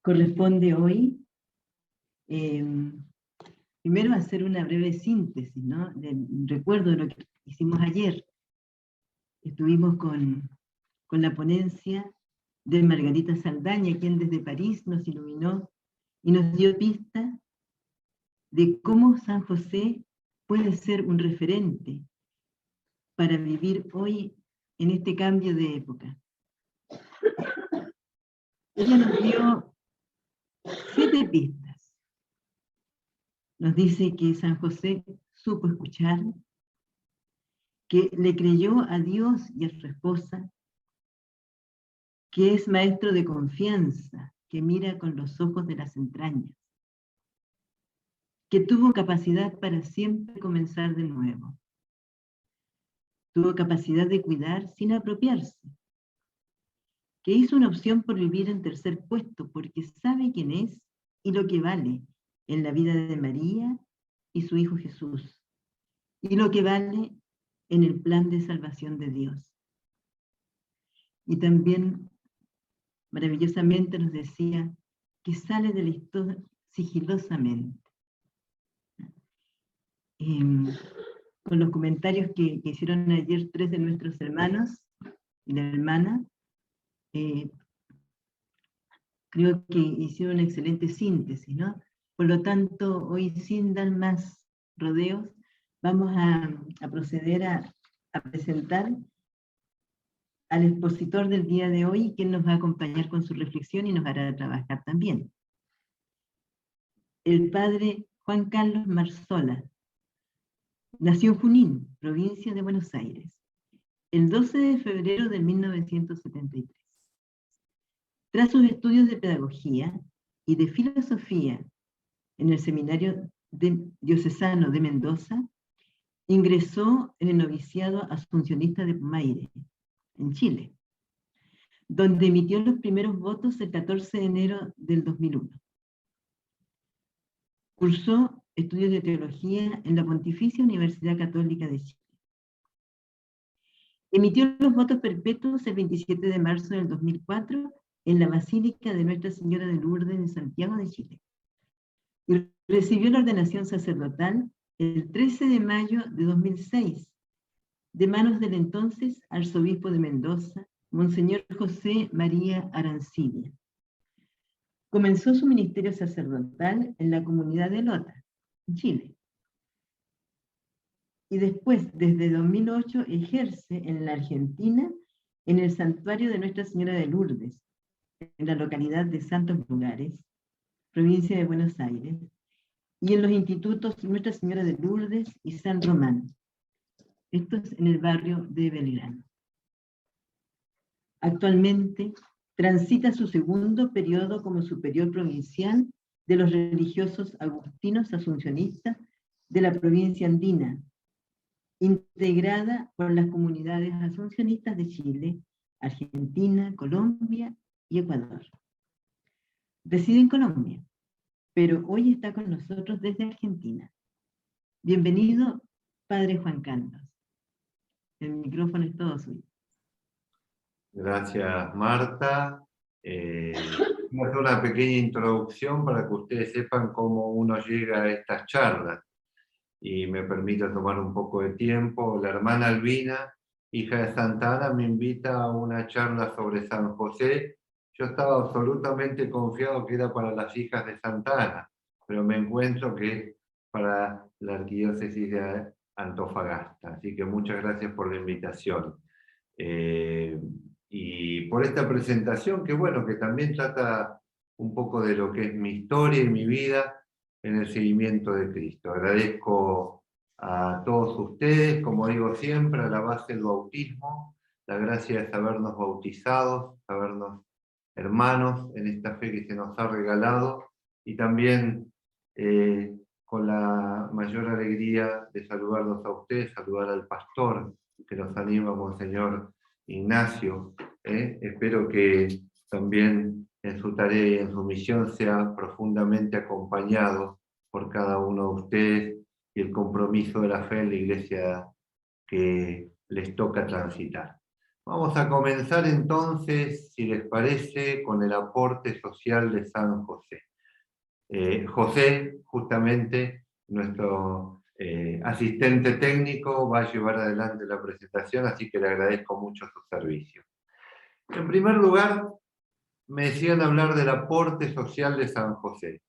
corresponde hoy primero hacer una breve síntesis, ¿no? Recuerdo de lo que hicimos ayer. Estuvimos con la ponencia de Margarita Saldaña, quien desde París nos iluminó y nos dio pista de cómo San José puede ser un referente para vivir hoy en este cambio de época. Ella nos dio 7 pistas. Nos dice que San José supo escuchar, que le creyó a Dios y a su esposa, que es maestro de confianza, que mira con los ojos de las entrañas, que tuvo capacidad para siempre comenzar de nuevo. Tuvo capacidad de cuidar sin apropiarse, que hizo una opción por vivir en tercer puesto, porque sabe quién es y lo que vale en la vida de María y su Hijo Jesús, y lo que vale en el plan de salvación de Dios. Y también, maravillosamente, nos decía que sale de la historia sigilosamente. Con los comentarios que hicieron ayer 3 de nuestros hermanos y la hermana, creo que hicieron una excelente síntesis, ¿no? Por lo tanto, hoy sin dar más rodeos, vamos a proceder a presentar al expositor del día de hoy, quien nos va a acompañar con su reflexión y nos hará trabajar también. El padre Juan Carlos Marzola nació en Junín, provincia de Buenos Aires, el 12 de febrero de 1973. Tras sus estudios de pedagogía y de filosofía en el Seminario Diocesano de Mendoza, ingresó en el noviciado asuncionista de Pumaire, en Chile, donde emitió los primeros votos el 14 de enero del 2001. Cursó estudios de teología en la Pontificia Universidad Católica de Chile. Emitió los votos perpetuos el 27 de marzo del 2004 en la Basílica de Nuestra Señora de Lourdes en Santiago de Chile. Y recibió la ordenación sacerdotal el 13 de mayo de 2006, de manos del entonces arzobispo de Mendoza, Monseñor José María Arancibia. Comenzó su ministerio sacerdotal en la comunidad de Lota, en Chile. Y después, desde 2008, ejerce en la Argentina, en el santuario de Nuestra Señora de Lourdes, en la localidad de Santos Lugares, provincia de Buenos Aires, y en los institutos Nuestra Señora de Lourdes y San Román. Esto es en el barrio de Belgrano. Actualmente transita su segundo periodo como superior provincial de los religiosos agustinos asuncionistas de la provincia andina, integrada por las comunidades asuncionistas de Chile, Argentina, Colombia y Ecuador. Reside en Colombia, pero hoy está con nosotros desde Argentina. Bienvenido, Padre Juan Carlos. El micrófono es todo suyo. Gracias, Marta. Voy a hacer una pequeña introducción para que ustedes sepan cómo uno llega a estas charlas y me permita tomar un poco de tiempo. La hermana Albina, hija de Santa Ana, me invita a una charla sobre San José. Yo estaba absolutamente confiado que era para las hijas de Santa Ana, pero me encuentro que es para la arquidiócesis de Antofagasta. Así que muchas gracias por la invitación. Y por esta presentación, que bueno, que también trata un poco de lo que es mi historia y mi vida en el seguimiento de Cristo. Agradezco a todos ustedes, como digo siempre, a la base del bautismo, la gracia de sabernos bautizados, sabernos hermanos en esta fe que se nos ha regalado, y también con la mayor alegría de saludarlos a ustedes, saludar al pastor que nos anima, Monseñor Ignacio. Espero que también en su tarea y en su misión sea profundamente acompañado por cada uno de ustedes y el compromiso de la fe en la iglesia que les toca transitar. Vamos a comenzar entonces, si les parece, con el aporte social de San José. José, justamente, nuestro asistente técnico, va a llevar adelante la presentación, así que le agradezco mucho su servicio. En primer lugar, me decían hablar del aporte social de San José.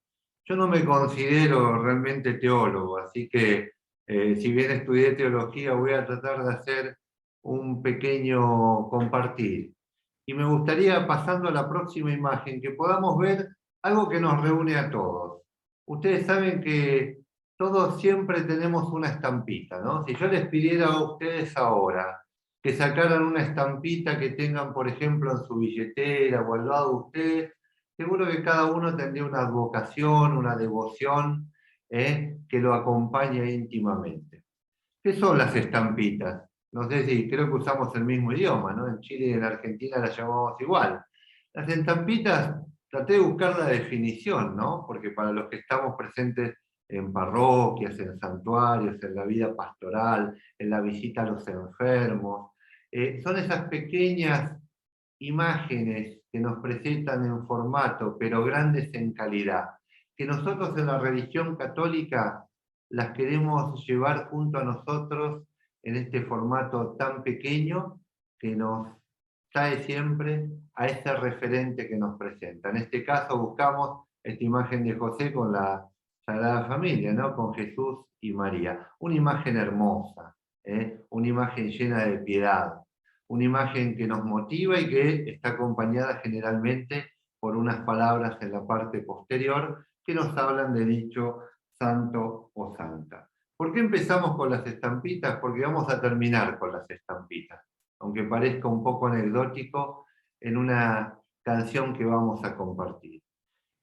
Yo no me considero realmente teólogo, así que si bien estudié teología, voy a tratar de hacer un pequeño compartir. Y me gustaría, pasando a la próxima imagen, que podamos ver algo que nos reúne a todos. Ustedes saben que todos siempre tenemos una estampita, ¿no? Si yo les pidiera a ustedes ahora que sacaran una estampita que tengan, por ejemplo, en su billetera o al lado de ustedes, seguro que cada uno tendría una advocación, una devoción que lo acompaña íntimamente. ¿Qué son las estampitas? No sé si creo que usamos el mismo idioma, ¿no? En Chile y en Argentina las llamamos igual. Las estampitas, traté de buscar la definición, ¿no? Porque para los que estamos presentes en parroquias, en santuarios, en la vida pastoral, en la visita a los enfermos, son esas pequeñas imágenes que nos presentan en formato, pero grandes en calidad, que nosotros en la religión católica las queremos llevar junto a nosotros en este formato tan pequeño que nos trae siempre a ese referente que nos presenta. En este caso buscamos esta imagen de José con la Sagrada Familia, ¿no? Con Jesús y María. Una imagen hermosa, una imagen llena de piedad, una imagen que nos motiva y que está acompañada generalmente por unas palabras en la parte posterior que nos hablan de dicho santo o santa. ¿Por qué empezamos con las estampitas? Porque vamos a terminar con las estampitas, aunque parezca un poco anecdótico, en una canción que vamos a compartir.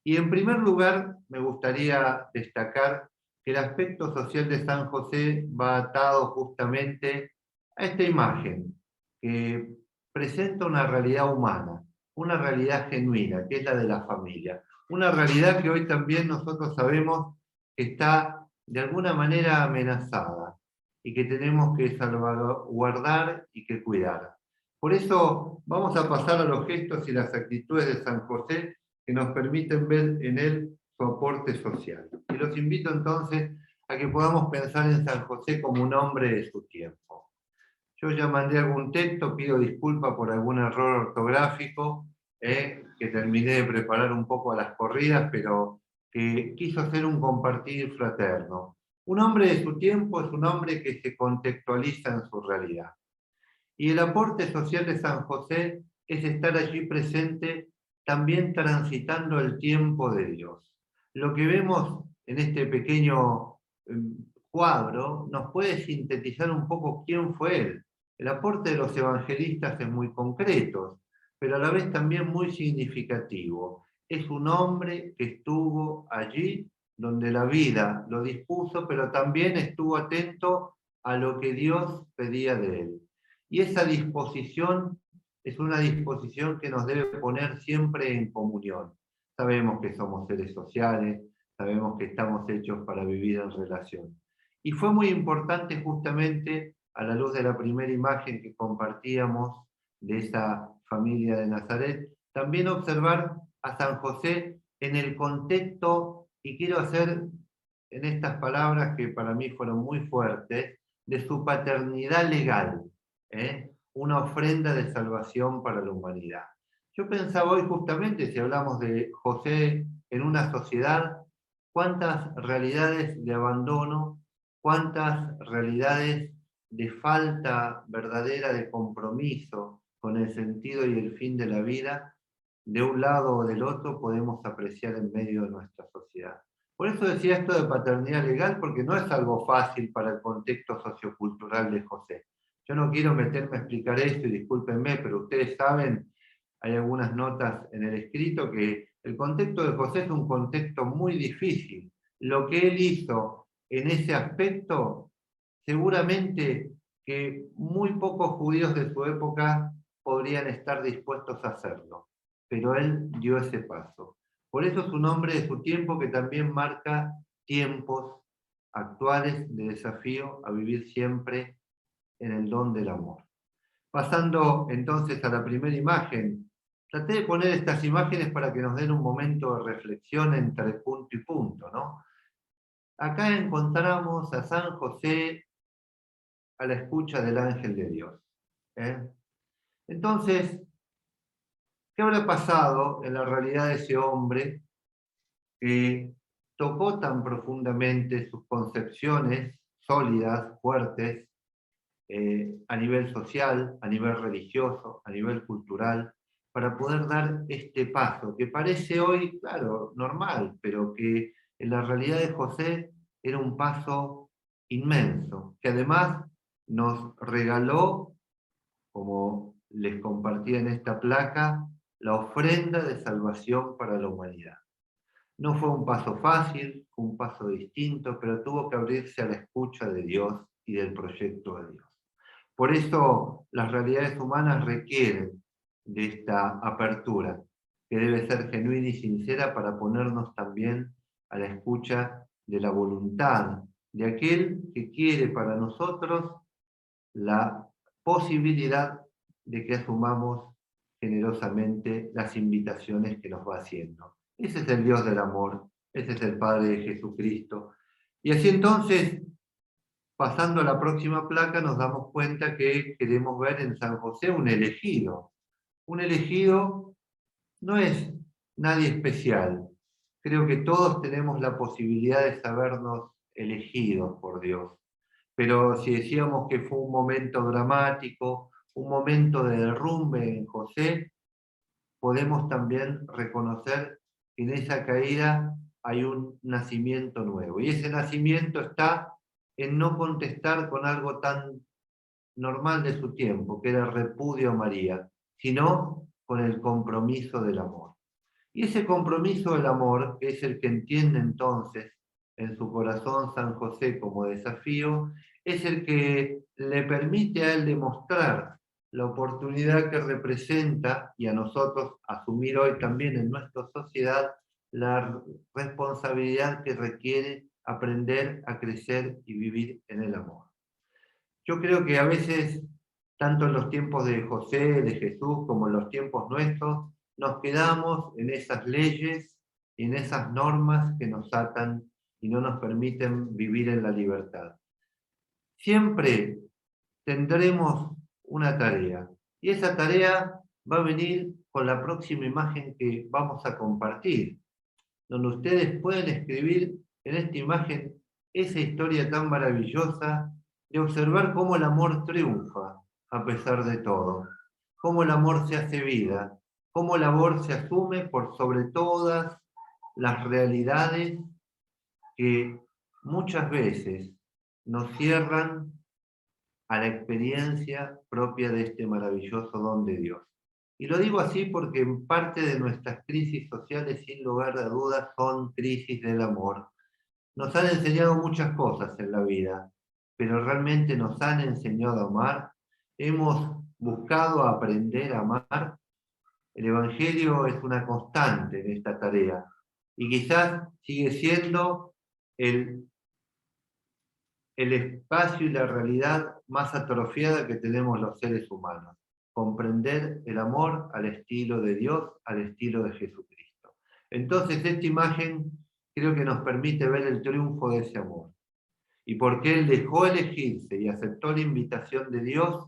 Y en primer lugar, me gustaría destacar que el aspecto social de San José va atado justamente a esta imagen, que presenta una realidad humana, una realidad genuina, que es la de la familia. Una realidad que hoy también nosotros sabemos que está de alguna manera amenazada y que tenemos que salvaguardar y que cuidar. Por eso vamos a pasar a los gestos y las actitudes de San José que nos permiten ver en él su aporte social. Y los invito entonces a que podamos pensar en San José como un hombre de su tiempo. Yo ya mandé algún texto, pido disculpas por algún error ortográfico, que terminé de preparar un poco a las corridas, pero que quiso hacer un compartir fraterno. Un hombre de su tiempo es un hombre que se contextualiza en su realidad. Y el aporte social de San José es estar allí presente, también transitando el tiempo de Dios. Lo que vemos en este pequeño cuadro nos puede sintetizar un poco quién fue él. El aporte de los evangelistas es muy concreto, pero a la vez también muy significativo. Es un hombre que estuvo allí donde la vida lo dispuso, pero también estuvo atento a lo que Dios pedía de él. Y esa disposición es una disposición que nos debe poner siempre en comunión. Sabemos que somos seres sociales, sabemos que estamos hechos para vivir en relación. Y fue muy importante justamente, a la luz de la primera imagen que compartíamos de esa familia de Nazaret, también observar a San José en el contexto, y quiero hacer en estas palabras que para mí fueron muy fuertes, de su paternidad legal, una ofrenda de salvación para la humanidad. Yo pensaba hoy justamente, si hablamos de José en una sociedad, cuántas realidades de abandono, cuántas realidades de falta verdadera de compromiso con el sentido y el fin de la vida, de un lado o del otro podemos apreciar en medio de nuestra sociedad. Por eso decía esto de paternidad legal, porque no es algo fácil para el contexto sociocultural de José. Yo no quiero meterme a explicar esto y discúlpenme, pero ustedes saben, hay algunas notas en el escrito, que el contexto de José es un contexto muy difícil. Lo que él hizo en ese aspecto, seguramente que muy pocos judíos de su época podrían estar dispuestos a hacerlo, pero él dio ese paso. Por eso es un hombre de su tiempo que también marca tiempos actuales de desafío a vivir siempre en el don del amor. Pasando entonces a la primera imagen, traté de poner estas imágenes para que nos den un momento de reflexión entre punto y punto, ¿no? Acá encontramos a San José a la escucha del ángel de Dios. ¿Eh? Entonces, ¿qué habrá pasado en la realidad de ese hombre que tocó tan profundamente sus concepciones sólidas, fuertes, a nivel social, a nivel religioso, a nivel cultural, para poder dar este paso, que parece hoy, claro, normal, pero que en la realidad de José era un paso inmenso, que además nos regaló, como les compartí en esta placa, la ofrenda de salvación para la humanidad. No fue un paso fácil, fue un paso distinto, pero tuvo que abrirse a la escucha de Dios y del proyecto de Dios. Por eso las realidades humanas requieren de esta apertura, que debe ser genuina y sincera para ponernos también a la escucha de la voluntad de aquel que quiere para nosotros la posibilidad de que asumamos generosamente las invitaciones que nos va haciendo. Ese es el Dios del amor, ese es el Padre de Jesucristo. Y así entonces, pasando a la próxima placa, nos damos cuenta que queremos ver en San José un elegido. Un elegido no es nadie especial. Creo que todos tenemos la posibilidad de sabernos elegidos por Dios. Pero si decíamos que fue un momento dramático, un momento de derrumbe en José, podemos también reconocer que en esa caída hay un nacimiento nuevo. Y ese nacimiento está en no contestar con algo tan normal de su tiempo, que era el repudio a María, sino con el compromiso del amor. Y ese compromiso del amor, que es el que entiende entonces en su corazón San José como desafío, es el que le permite a él demostrar la oportunidad que representa, y a nosotros asumir hoy también en nuestra sociedad, la responsabilidad que requiere aprender a crecer y vivir en el amor. Yo creo que a veces, tanto en los tiempos de José, de Jesús, como en los tiempos nuestros, nos quedamos en esas leyes y en esas normas que nos atan y no nos permiten vivir en la libertad. Siempre tendremos una tarea, y esa tarea va a venir con la próxima imagen que vamos a compartir, donde ustedes pueden escribir en esta imagen esa historia tan maravillosa de observar cómo el amor triunfa a pesar de todo, cómo el amor se hace vida, cómo el amor se asume por sobre todas las realidades que muchas veces nos cierran a la experiencia propia de este maravilloso don de Dios. Y lo digo así porque en parte de nuestras crisis sociales, sin lugar a dudas, son crisis del amor. Nos han enseñado muchas cosas en la vida, pero realmente nos han enseñado a amar. Hemos buscado aprender a amar. El Evangelio es una constante en esta tarea y quizás sigue siendo el espacio y la realidad más atrofiada que tenemos los seres humanos. Comprender el amor al estilo de Dios, al estilo de Jesucristo. Entonces esta imagen creo que nos permite ver el triunfo de ese amor. Y porque Él dejó elegirse y aceptó la invitación de Dios,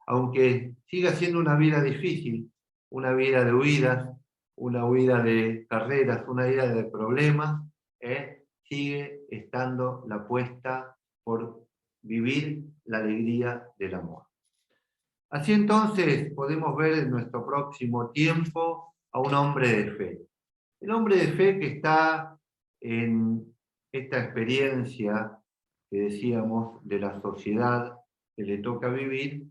aunque siga siendo una vida difícil, una vida de huidas, una huida de carreras, una vida de problemas, sigue estando la apuesta por vivir la alegría del amor. Así entonces podemos ver en nuestro próximo tiempo a un hombre de fe. El hombre de fe que está en esta experiencia que decíamos de la sociedad que le toca vivir,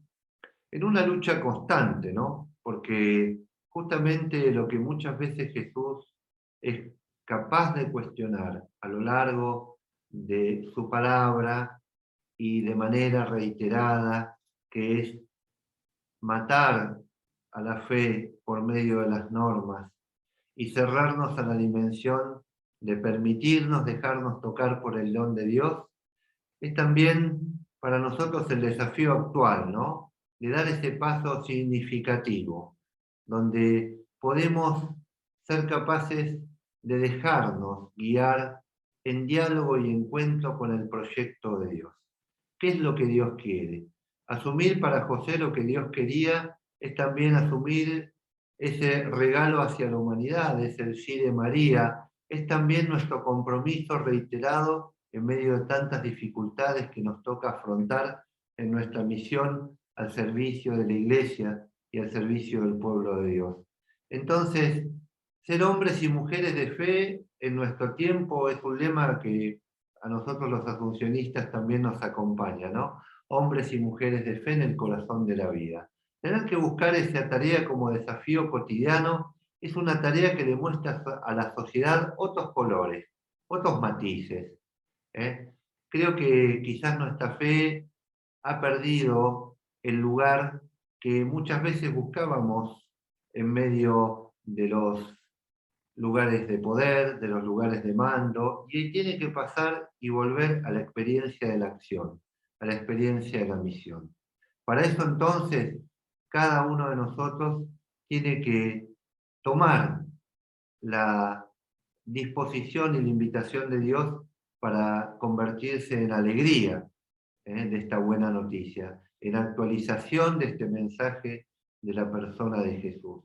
en una lucha constante, ¿no? Porque justamente lo que muchas veces Jesús es capaz de cuestionar a lo largo de su palabra y de manera reiterada, que es matar a la fe por medio de las normas y cerrarnos a la dimensión de permitirnos dejarnos tocar por el don de Dios, es también para nosotros el desafío actual, ¿no? de dar ese paso significativo, donde podemos ser capaces de dejarnos guiar en diálogo y encuentro con el proyecto de Dios. ¿Qué es lo que Dios quiere? Asumir para José lo que Dios quería es también asumir ese regalo hacia la humanidad, es el sí de María, es también nuestro compromiso reiterado en medio de tantas dificultades que nos toca afrontar en nuestra misión al servicio de la Iglesia y al servicio del pueblo de Dios. Entonces, ser hombres y mujeres de fe en nuestro tiempo es un lema que a nosotros los asuncionistas también nos acompaña, ¿no? Hombres y mujeres de fe en el corazón de la vida. Tener que buscar esa tarea como desafío cotidiano es una tarea que demuestra a la sociedad otros colores, otros matices. Creo que quizás nuestra fe ha perdido el lugar que muchas veces buscábamos en medio de los lugares de poder, de los lugares de mando, y tiene que pasar y volver a la experiencia de la acción, a la experiencia de la misión. Para eso entonces, cada uno de nosotros tiene que tomar la disposición y la invitación de Dios para convertirse en alegría de esta buena noticia, en actualización de este mensaje de la persona de Jesús.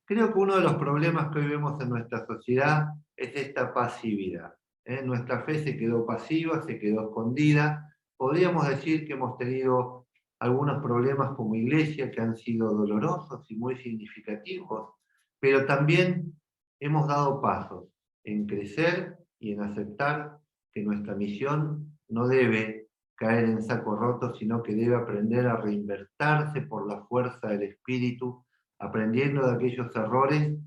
Creo que uno de los problemas que hoy vemos en nuestra sociedad es esta pasividad. Nuestra fe se quedó pasiva, se quedó escondida. Podríamos decir que hemos tenido algunos problemas como iglesia que han sido dolorosos y muy significativos, pero también hemos dado pasos en crecer y en aceptar que nuestra misión no debe caer en saco roto, sino que debe aprender a reinvertirse por la fuerza del Espíritu, aprendiendo de aquellos errores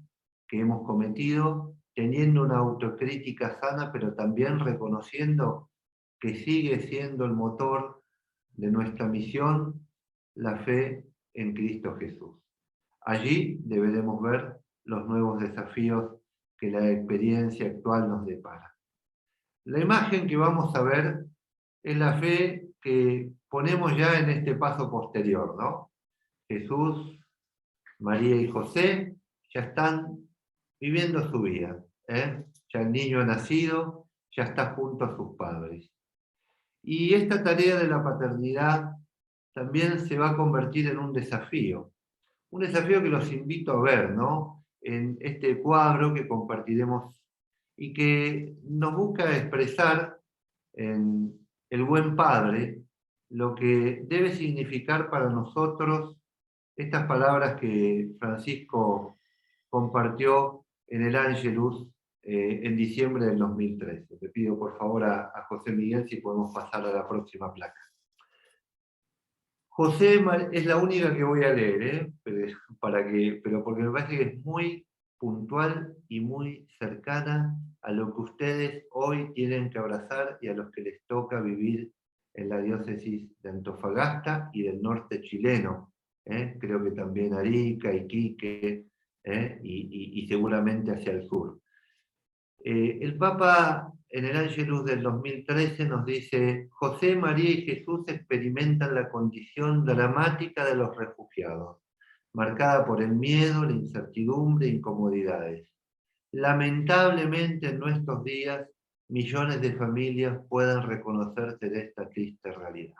que hemos cometido, teniendo una autocrítica sana, pero también reconociendo que sigue siendo el motor de nuestra misión la fe en Cristo Jesús. Allí deberemos ver los nuevos desafíos que la experiencia actual nos depara. La imagen que vamos a ver es la fe que ponemos ya en este paso posterior, ¿no? Jesús, María y José ya están viviendo su vida. Ya el niño ha nacido, ya está junto a sus padres. Y esta tarea de la paternidad también se va a convertir en un desafío que los invito a ver, ¿no? En este cuadro que compartiremos y que nos busca expresar en el buen padre lo que debe significar para nosotros estas palabras que Francisco compartió en el Ángelus en diciembre del 2013. Le pido por favor a José Miguel si podemos pasar a la próxima placa. José es la única que voy a leer, pero porque me parece que es muy puntual y muy cercana a lo que ustedes hoy tienen que abrazar y a los que les toca vivir en la diócesis de Antofagasta y del norte chileno. Creo que también Arica, Iquique y seguramente hacia el sur. El Papa en el Ángelus del 2013 nos dice: José, María y Jesús experimentan la condición dramática de los refugiados, marcada por el miedo, la incertidumbre e incomodidades. Lamentablemente en nuestros días, millones de familias pueden reconocerse de esta triste realidad.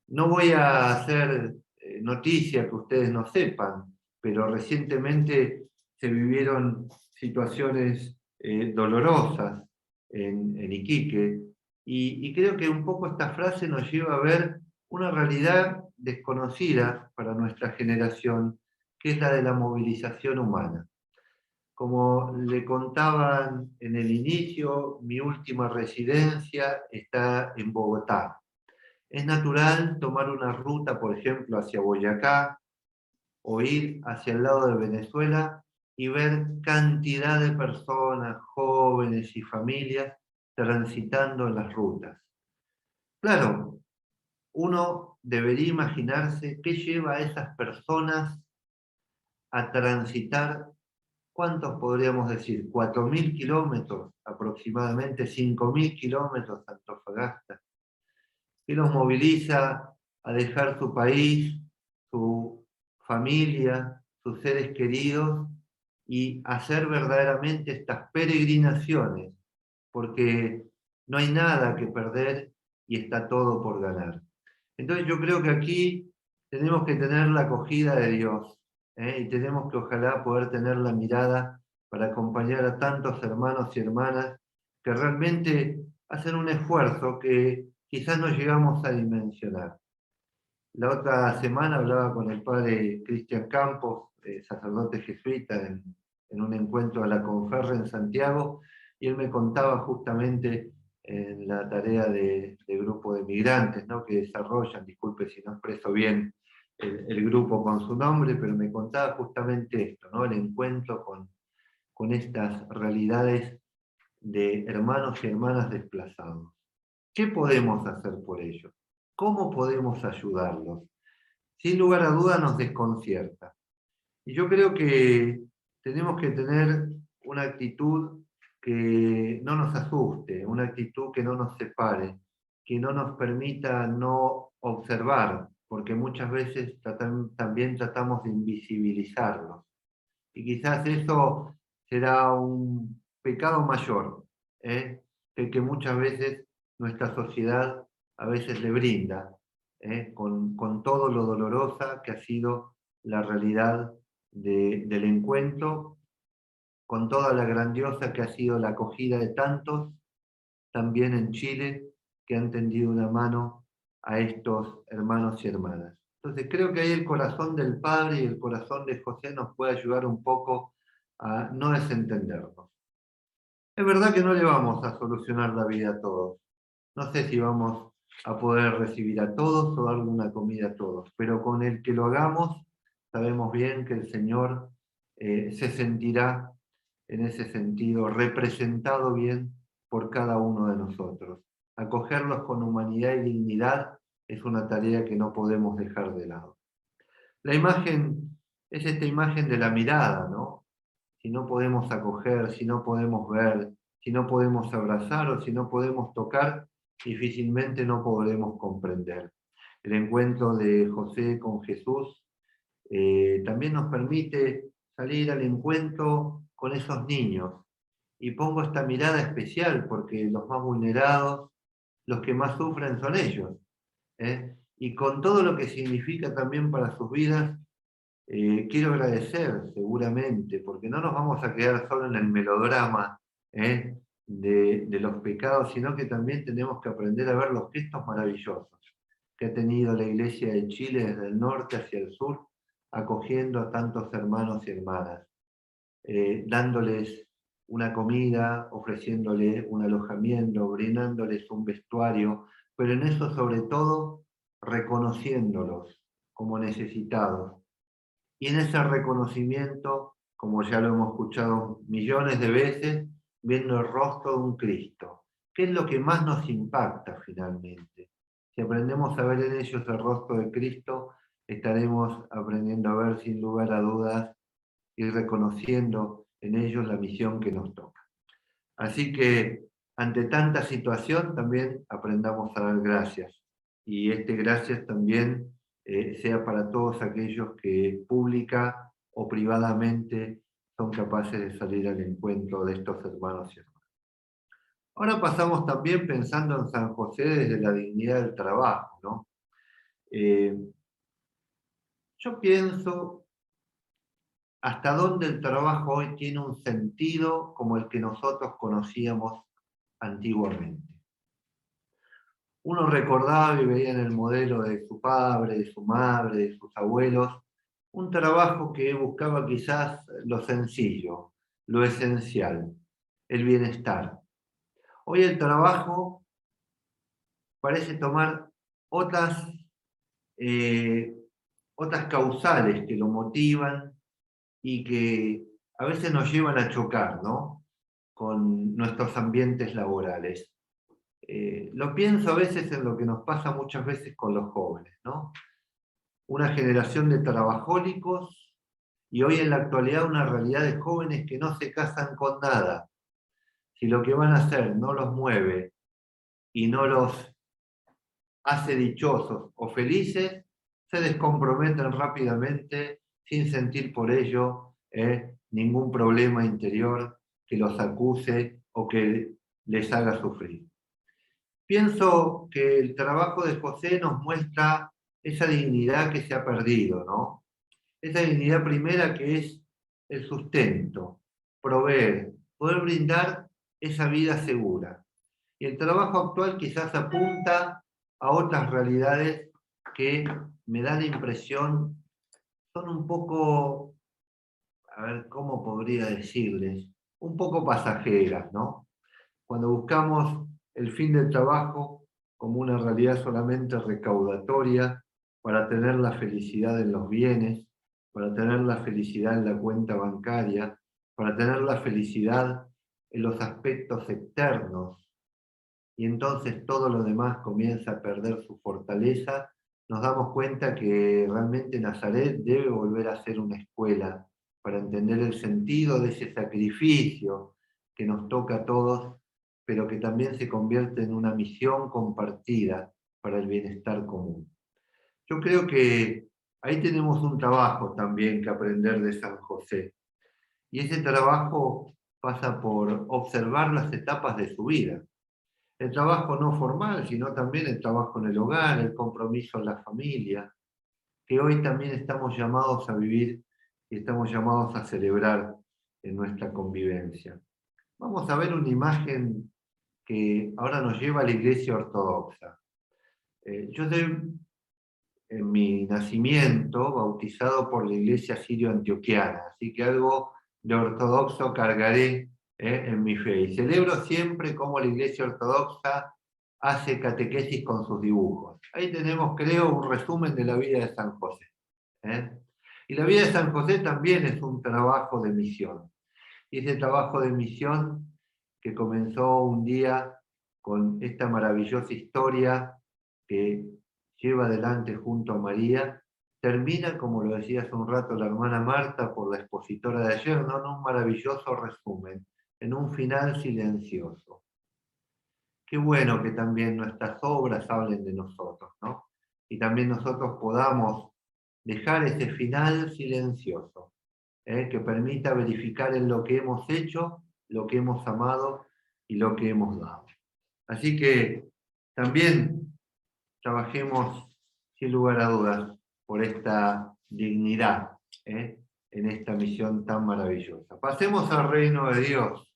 No voy a hacer noticia que ustedes no sepan, pero recientemente se vivieron situaciones dolorosas en Iquique, y creo que un poco esta frase nos lleva a ver una realidad desconocida para nuestra generación, que es la de la movilización humana. Como le contaban en el inicio, mi última residencia está en Bogotá. Es natural tomar una ruta, por ejemplo, hacia Boyacá, o ir hacia el lado de Venezuela y ver cantidad de personas, jóvenes y familias transitando en las rutas. Claro, uno debería imaginarse qué lleva a esas personas a transitar, ¿cuántos podríamos decir? 4.000 kilómetros, aproximadamente 5.000 kilómetros a Antofagasta. ¿Qué los moviliza a dejar su país, su familia, sus seres queridos, y hacer verdaderamente estas peregrinaciones, porque no hay nada que perder y está todo por ganar. Entonces yo creo que aquí tenemos que tener la acogida de Dios, y tenemos que ojalá poder tener la mirada para acompañar a tantos hermanos y hermanas que realmente hacen un esfuerzo que quizás no llegamos a dimensionar. La otra semana hablaba con el padre Cristian Campos, sacerdote jesuita, en un encuentro a la Conferre en Santiago, y él me contaba justamente en la tarea de grupo de migrantes, ¿no?, que desarrollan, disculpe si no expreso bien el grupo con su nombre, pero me contaba justamente esto, ¿no?, el encuentro con estas realidades de hermanos y hermanas desplazados. ¿Qué podemos hacer por ellos? ¿Cómo podemos ayudarlos? Sin lugar a dudas nos desconcierta. Y yo creo que tenemos que tener una actitud que no nos asuste, una actitud que no nos separe, que no nos permita no observar, porque muchas veces también tratamos de invisibilizarlos. Y quizás eso será un pecado mayor, que muchas veces nuestra sociedad a veces le brinda, con todo lo dolorosa que ha sido la realidad del encuentro, con toda la grandiosa que ha sido la acogida de tantos, también en Chile, que han tendido una mano a estos hermanos y hermanas. Entonces creo que ahí el corazón del Padre y el corazón de José nos puede ayudar un poco a no desentendernos. Es verdad que no le vamos a solucionar la vida a todos. No sé si vamos a poder recibir a todos o darle una comida a todos, pero con el que lo hagamos, sabemos bien que el Señor se sentirá en ese sentido representado bien por cada uno de nosotros. Acogerlos con humanidad y dignidad es una tarea que no podemos dejar de lado. La imagen es esta imagen de la mirada, ¿no? Si no podemos acoger, si no podemos ver, si no podemos abrazar o si no podemos tocar, difícilmente no podremos comprender. El encuentro de José con Jesús también nos permite salir al encuentro con esos niños. Y pongo esta mirada especial porque los más vulnerados, los que más sufren son ellos. Y con todo lo que significa también para sus vidas, quiero agradecer seguramente, porque no nos vamos a quedar solo en el melodrama de los pecados, sino que también tenemos que aprender a ver los gestos maravillosos que ha tenido la Iglesia de Chile desde el norte hacia el sur, acogiendo a tantos hermanos y hermanas, dándoles una comida, ofreciéndoles un alojamiento, brindándoles un vestuario, pero en eso sobre todo reconociéndolos como necesitados. Y en ese reconocimiento, como ya lo hemos escuchado millones de veces, viendo el rostro de un Cristo, que es lo que más nos impacta finalmente. Si aprendemos a ver en ellos el rostro de Cristo, estaremos aprendiendo a ver sin lugar a dudas y reconociendo en ellos la misión que nos toca. Así que ante tanta situación también aprendamos a dar gracias. Y gracias también sea para todos aquellos que pública o privadamente son capaces de salir al encuentro de estos hermanos y hermanas. Ahora pasamos también pensando en San José desde la dignidad del trabajo, ¿no? Yo pienso hasta dónde el trabajo hoy tiene un sentido como el que nosotros conocíamos antiguamente. Uno recordaba y veía en el modelo de su padre, de su madre, de sus abuelos, un trabajo que buscaba quizás lo sencillo, lo esencial, el bienestar. Hoy el trabajo parece tomar otras, otras causales que lo motivan y que a veces nos llevan a chocar, ¿no?, con nuestros ambientes laborales. Lo pienso a veces en lo que nos pasa muchas veces con los jóvenes, ¿no? Una generación de trabajólicos y hoy en la actualidad una realidad de jóvenes que no se casan con nada. Si lo que van a hacer no los mueve y no los hace dichosos o felices, se descomprometen rápidamente sin sentir por ello ningún problema interior que los acuse o que les haga sufrir. Pienso que el trabajo de José nos muestra esa dignidad que se ha perdido, ¿no? Esa dignidad primera que es el sustento, proveer, poder brindar esa vida segura. Y el trabajo actual quizás apunta a otras realidades que me da la impresión son un poco, a ver, ¿cómo podría decirles? Un poco pasajeras, ¿no? Cuando buscamos el fin del trabajo como una realidad solamente recaudatoria para tener la felicidad en los bienes, para tener la felicidad en la cuenta bancaria, para tener la felicidad en los aspectos externos, y entonces todo lo demás comienza a perder su fortaleza, nos damos cuenta que realmente Nazaret debe volver a ser una escuela para entender el sentido de ese sacrificio que nos toca a todos, pero que también se convierte en una misión compartida para el bienestar común. Yo creo que ahí tenemos un trabajo también que aprender de San José. Y ese trabajo pasa por observar las etapas de su vida. El trabajo no formal, sino también el trabajo en el hogar, el compromiso en la familia, que hoy también estamos llamados a vivir y estamos llamados a celebrar en nuestra convivencia. Vamos a ver una imagen que ahora nos lleva a la Iglesia Ortodoxa. Yo soy, en mi nacimiento, bautizado por la Iglesia Sirio-Antioquiana, así que algo de ortodoxo cargaré en mi fe. Y celebro siempre cómo la Iglesia Ortodoxa hace catequesis con sus dibujos. Ahí tenemos, creo, un resumen de la vida de San José. Y la vida de San José también es un trabajo de misión. Y ese trabajo de misión que comenzó un día con esta maravillosa historia que lleva adelante junto a María, termina, como lo decía hace un rato la hermana Marta por la expositora de ayer, ¿no? En un maravilloso resumen, en un final silencioso. Qué bueno que también nuestras obras hablen de nosotros, ¿no? Y también nosotros podamos dejar ese final silencioso, que permita verificar en lo que hemos hecho, lo que hemos amado y lo que hemos dado. Así que también trabajemos, sin lugar a dudas, por esta dignidad en esta misión tan maravillosa. Pasemos al reino de Dios.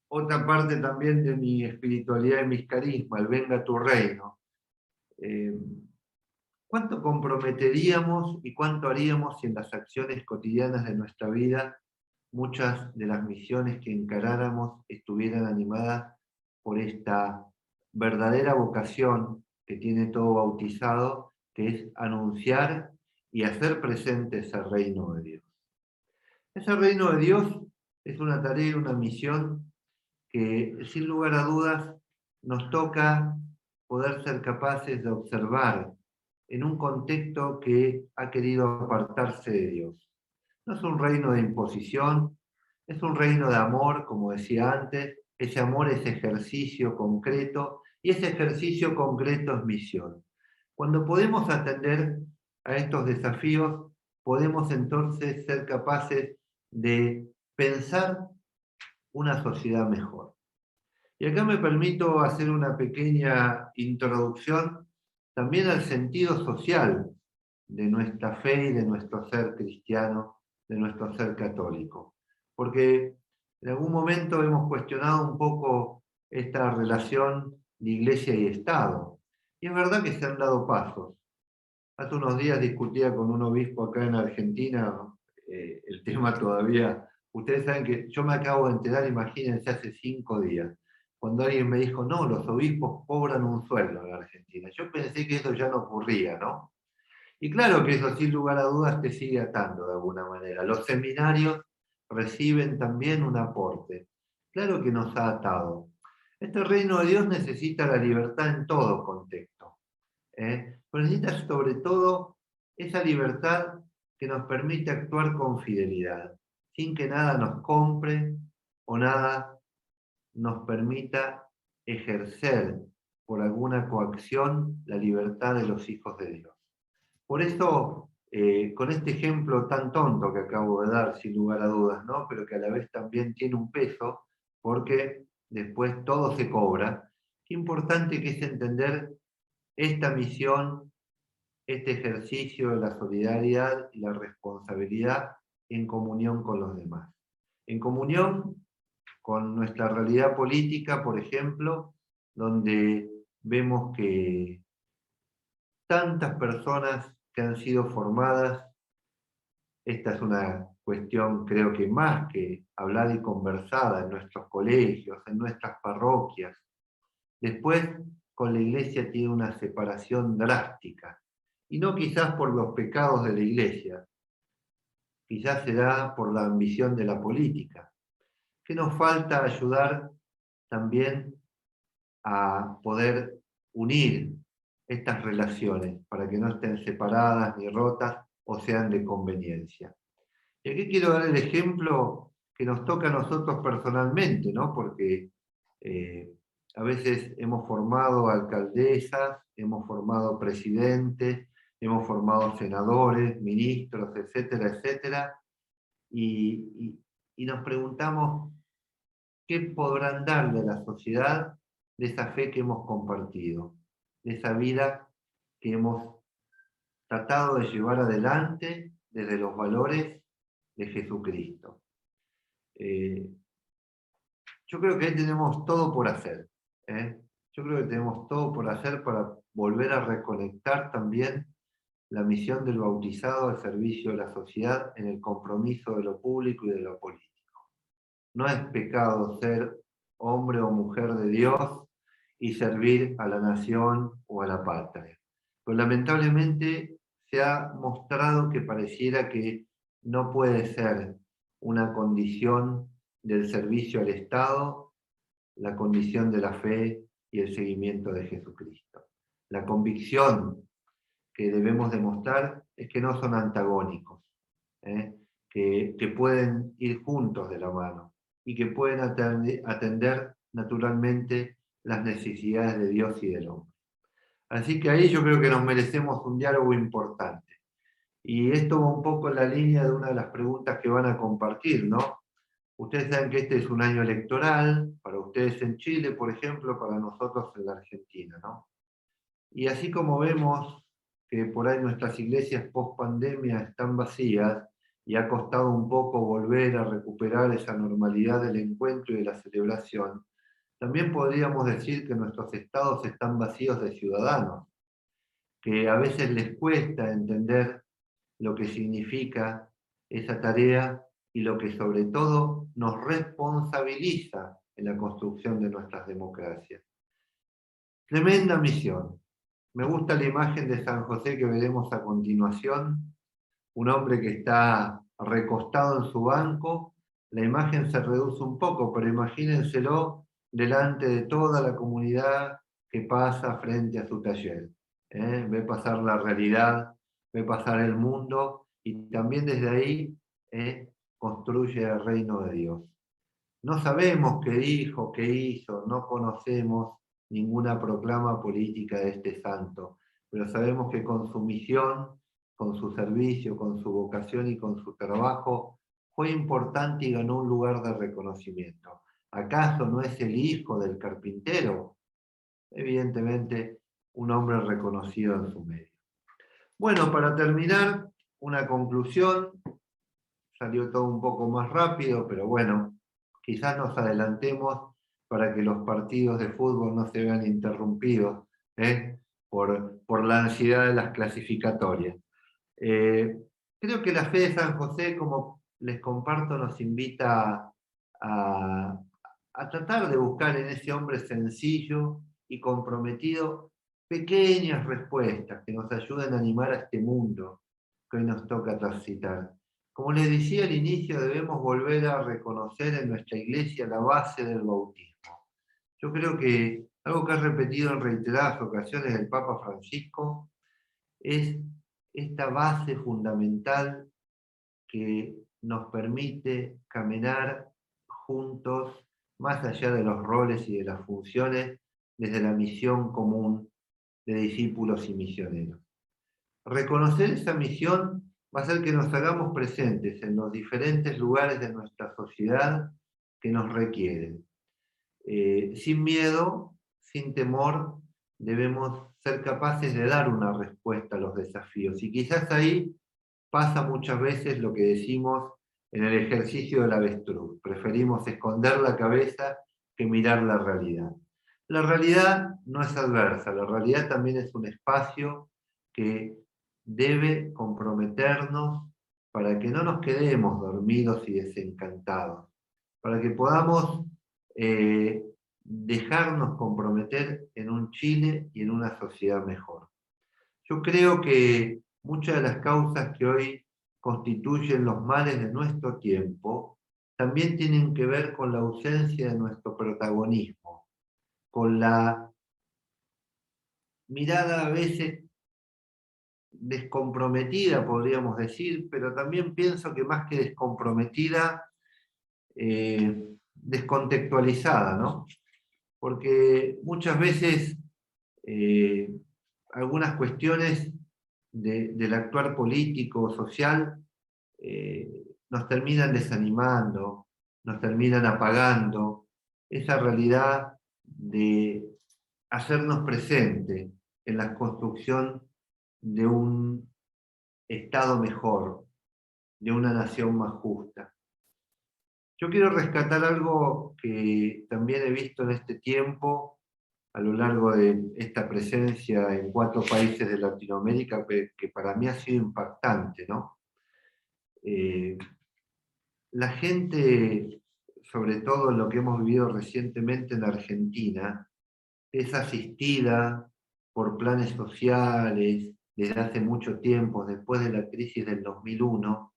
Otra parte también de mi espiritualidad y mis carismas, el venga tu reino. ¿Cuánto comprometeríamos y cuánto haríamos si en las acciones cotidianas de nuestra vida muchas de las misiones que encaráramos estuvieran animadas por esta verdadera vocación que tiene todo bautizado, que es anunciar y hacer presente ese reino de Dios? Ese reino de Dios es una tarea, una misión que sin lugar a dudas nos toca poder ser capaces de observar en un contexto que ha querido apartarse de Dios. No es un reino de imposición, es un reino de amor, como decía antes. Ese amor es ejercicio concreto y ese ejercicio concreto es misión. Cuando podemos atender a estos desafíos, podemos entonces ser capaces de pensar una sociedad mejor. Y acá me permito hacer una pequeña introducción también al sentido social de nuestra fe y de nuestro ser cristiano, de nuestro ser católico. Porque en algún momento hemos cuestionado un poco esta relación de iglesia y Estado. Y es verdad que se han dado pasos. Hace unos días discutía con un obispo acá en Argentina el tema todavía. Ustedes saben que yo me acabo de enterar, imagínense, hace 5 días, cuando alguien me dijo, no, los obispos cobran un sueldo en Argentina. Yo pensé que eso ya no ocurría, ¿no? Y claro que eso sin lugar a dudas te sigue atando de alguna manera. Los seminarios reciben también un aporte. Claro que nos ha atado. Este reino de Dios necesita la libertad en todo contexto. Pero necesita sobre todo esa libertad que nos permite actuar con fidelidad, sin que nada nos compre o nada nos permita ejercer por alguna coacción la libertad de los hijos de Dios. Por eso, con este ejemplo tan tonto que acabo de dar, sin lugar a dudas, ¿no? Pero que a la vez también tiene un peso, porque después todo se cobra, qué importante que es entender esta misión, este ejercicio de la solidaridad y la responsabilidad en comunión con los demás. En comunión con nuestra realidad política, por ejemplo, donde vemos que tantas personas que han sido formadas, esta es una cuestión creo que más que hablada y conversada en nuestros colegios, en nuestras parroquias. Después, con la iglesia tiene una separación drástica, y no quizás por los pecados de la iglesia, quizás se da por la ambición de la política. ¿Qué nos falta ayudar también a poder unir estas relaciones para que no estén separadas ni rotas o sean de conveniencia? Y aquí quiero dar el ejemplo que nos toca a nosotros personalmente, ¿no? Porque a veces hemos formado alcaldesas, hemos formado presidentes, hemos formado senadores, ministros, etcétera, etcétera, y nos preguntamos qué podrán darle a la sociedad de esa fe que hemos compartido, de esa vida que hemos tratado de llevar adelante desde los valores de Jesucristo. Yo creo que ahí tenemos todo por hacer. Yo creo que tenemos todo por hacer para volver a reconectar también la misión del bautizado al servicio de la sociedad en el compromiso de lo público y de lo político. No es pecado ser hombre o mujer de Dios y servir a la nación o a la patria. Pero lamentablemente se ha mostrado que pareciera que no puede ser una condición del servicio al Estado la condición de la fe y el seguimiento de Jesucristo. La convicción que debemos demostrar es que no son antagónicos, que pueden ir juntos de la mano y que pueden atender naturalmente las necesidades de Dios y del hombre. Así que ahí yo creo que nos merecemos un diálogo importante. Y esto va un poco en la línea de una de las preguntas que van a compartir, ¿no? Ustedes saben que este es un año electoral, para ustedes en Chile, por ejemplo, para nosotros en la Argentina, ¿no? Y así como vemos que por ahí nuestras iglesias post pandemia están vacías y ha costado un poco volver a recuperar esa normalidad del encuentro y de la celebración, también podríamos decir que nuestros estados están vacíos de ciudadanos, que a veces les cuesta entender lo que significa esa tarea y lo que sobre todo nos responsabiliza en la construcción de nuestras democracias. Tremenda misión. Me gusta la imagen de San José que veremos a continuación, un hombre que está recostado en su banco. La imagen se reduce un poco, pero imagínenselo delante de toda la comunidad que pasa frente a su taller. Ve pasar la realidad, ve pasar el mundo y también desde ahí construye el reino de Dios. No sabemos qué dijo, qué hizo, no conocemos ninguna proclama política de este santo, pero sabemos que con su misión, con su servicio, con su vocación y con su trabajo, fue importante y ganó un lugar de reconocimiento. ¿Acaso no es el hijo del carpintero? Evidentemente, un hombre reconocido en su medio. Bueno, para terminar, una conclusión. Salió todo un poco más rápido, pero bueno, quizás nos adelantemos para que los partidos de fútbol no se vean interrumpidos por la ansiedad de las clasificatorias. Creo que la fe de San José, como les comparto, nos invita a tratar de buscar en ese hombre sencillo y comprometido pequeñas respuestas que nos ayuden a animar a este mundo que hoy nos toca transitar. Como les decía al inicio, debemos volver a reconocer en nuestra iglesia la base del bautismo. Yo creo que algo que ha repetido en reiteradas ocasiones el Papa Francisco es esta base fundamental que nos permite caminar juntos más allá de los roles y de las funciones desde la misión común de discípulos y misioneros. Reconocer esa misión va a hacer que nos hagamos presentes en los diferentes lugares de nuestra sociedad que nos requieren. Sin miedo, sin temor, debemos ser capaces de dar una respuesta a los desafíos. Y quizás ahí pasa muchas veces lo que decimos en el ejercicio del avestruz. Preferimos esconder la cabeza que mirar la realidad. La realidad no es adversa, la realidad también es un espacio que debe comprometernos para que no nos quedemos dormidos y desencantados, para que podamos dejarnos comprometer en un Chile y en una sociedad mejor. Yo creo que muchas de las causas que hoy constituyen los males de nuestro tiempo también tienen que ver con la ausencia de nuestro protagonismo, con la mirada a veces descomprometida, podríamos decir, pero también pienso que más que descomprometida, descontextualizada, ¿no? Porque muchas veces algunas cuestiones del actuar político o social nos terminan desanimando, nos terminan apagando esa realidad de hacernos presente en la construcción de un Estado mejor, de una nación más justa. Yo quiero rescatar algo que también he visto en este tiempo, a lo largo de esta presencia en 4 países de Latinoamérica, que para mí ha sido impactante, ¿no? La gente, sobre todo en lo que hemos vivido recientemente en Argentina, es asistida por planes sociales desde hace mucho tiempo, después de la crisis del 2001.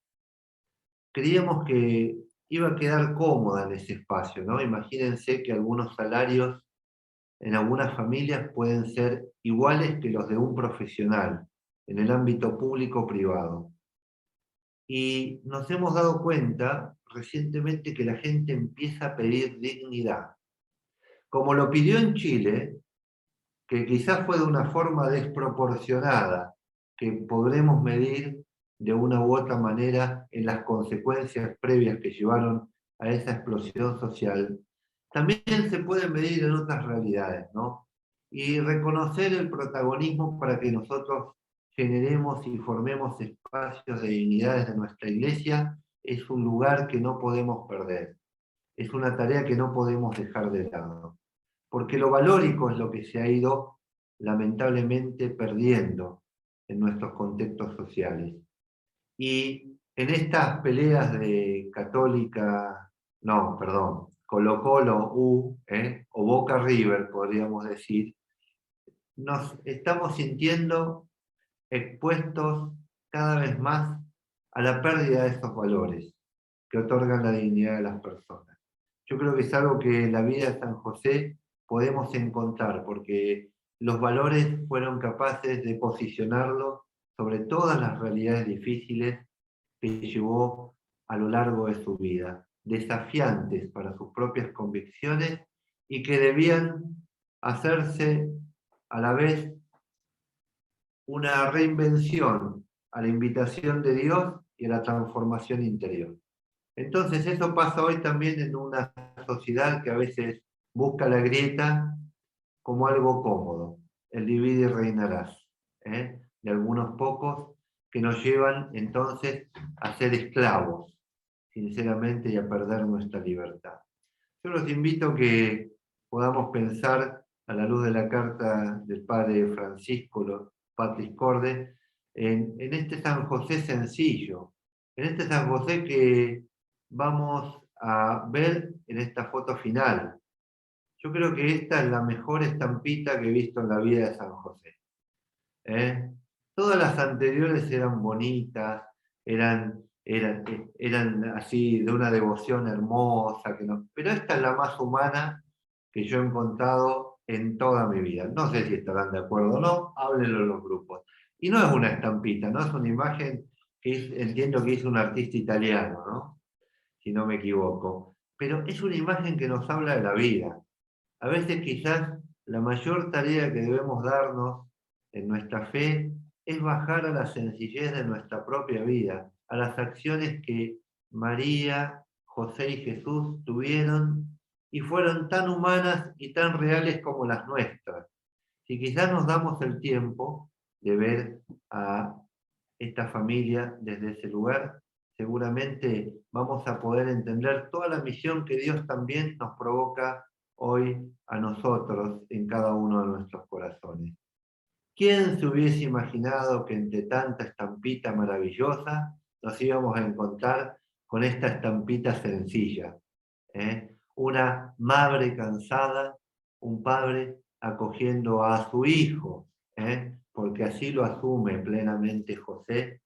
Creíamos que iba a quedar cómoda en ese espacio, ¿no? Imagínense que algunos salarios en algunas familias pueden ser iguales que los de un profesional en el ámbito público o privado. Y nos hemos dado cuenta recientemente que la gente empieza a pedir dignidad. Como lo pidió en Chile, que quizás fue de una forma desproporcionada, que podremos medir de una u otra manera en las consecuencias previas que llevaron a esa explosión social, también se puede medir en otras realidades, ¿no? Y reconocer el protagonismo para que nosotros generemos y formemos espacios de dignidad desde nuestra iglesia es un lugar que no podemos perder, es una tarea que no podemos dejar de lado, porque lo valórico es lo que se ha ido lamentablemente perdiendo en nuestros contextos sociales. Y en estas peleas de Católica, no, perdón, Colo-Colo U, o Boca River, podríamos decir, nos estamos sintiendo expuestos cada vez más a la pérdida de estos valores que otorgan la dignidad de las personas. Yo creo que es algo que en la vida de San José podemos encontrar, porque los valores fueron capaces de posicionarlo sobre todas las realidades difíciles que llevó a lo largo de su vida, desafiantes para sus propias convicciones y que debían hacerse a la vez una reinvención a la invitación de Dios y a la transformación interior. Entonces eso pasa hoy también en una sociedad que a veces busca la grieta como algo cómodo, el divide y reinarás, de algunos pocos que nos llevan entonces a ser esclavos, sinceramente, y a perder nuestra libertad. Yo los invito a que podamos pensar a la luz de la carta del Padre Francisco Patris Corde, en este San José sencillo, en este San José que vamos a ver en esta foto final. Yo creo que esta es la mejor estampita que he visto en la vida de San José. Todas las anteriores eran bonitas, eran así de una devoción hermosa, pero esta es la más humana que yo he encontrado en toda mi vida. No sé si estarán de acuerdo o no, háblenlo en los grupos. Y no es una estampita, no es una imagen que entiendo que hizo un artista italiano, ¿no? Si no me equivoco. Pero es una imagen que nos habla de la vida. A veces quizás la mayor tarea que debemos darnos en nuestra fe es bajar a la sencillez de nuestra propia vida, a las acciones que María, José y Jesús tuvieron y fueron tan humanas y tan reales como las nuestras. Si quizás nos damos el tiempo de ver a esta familia desde ese lugar, seguramente vamos a poder entender toda la misión que Dios también nos provoca hoy a nosotros en cada uno de nuestros corazones. ¿Quién se hubiese imaginado que entre tanta estampita maravillosa nos íbamos a encontrar con esta estampita sencilla? Una madre cansada, un padre acogiendo a su hijo, porque así lo asume plenamente José,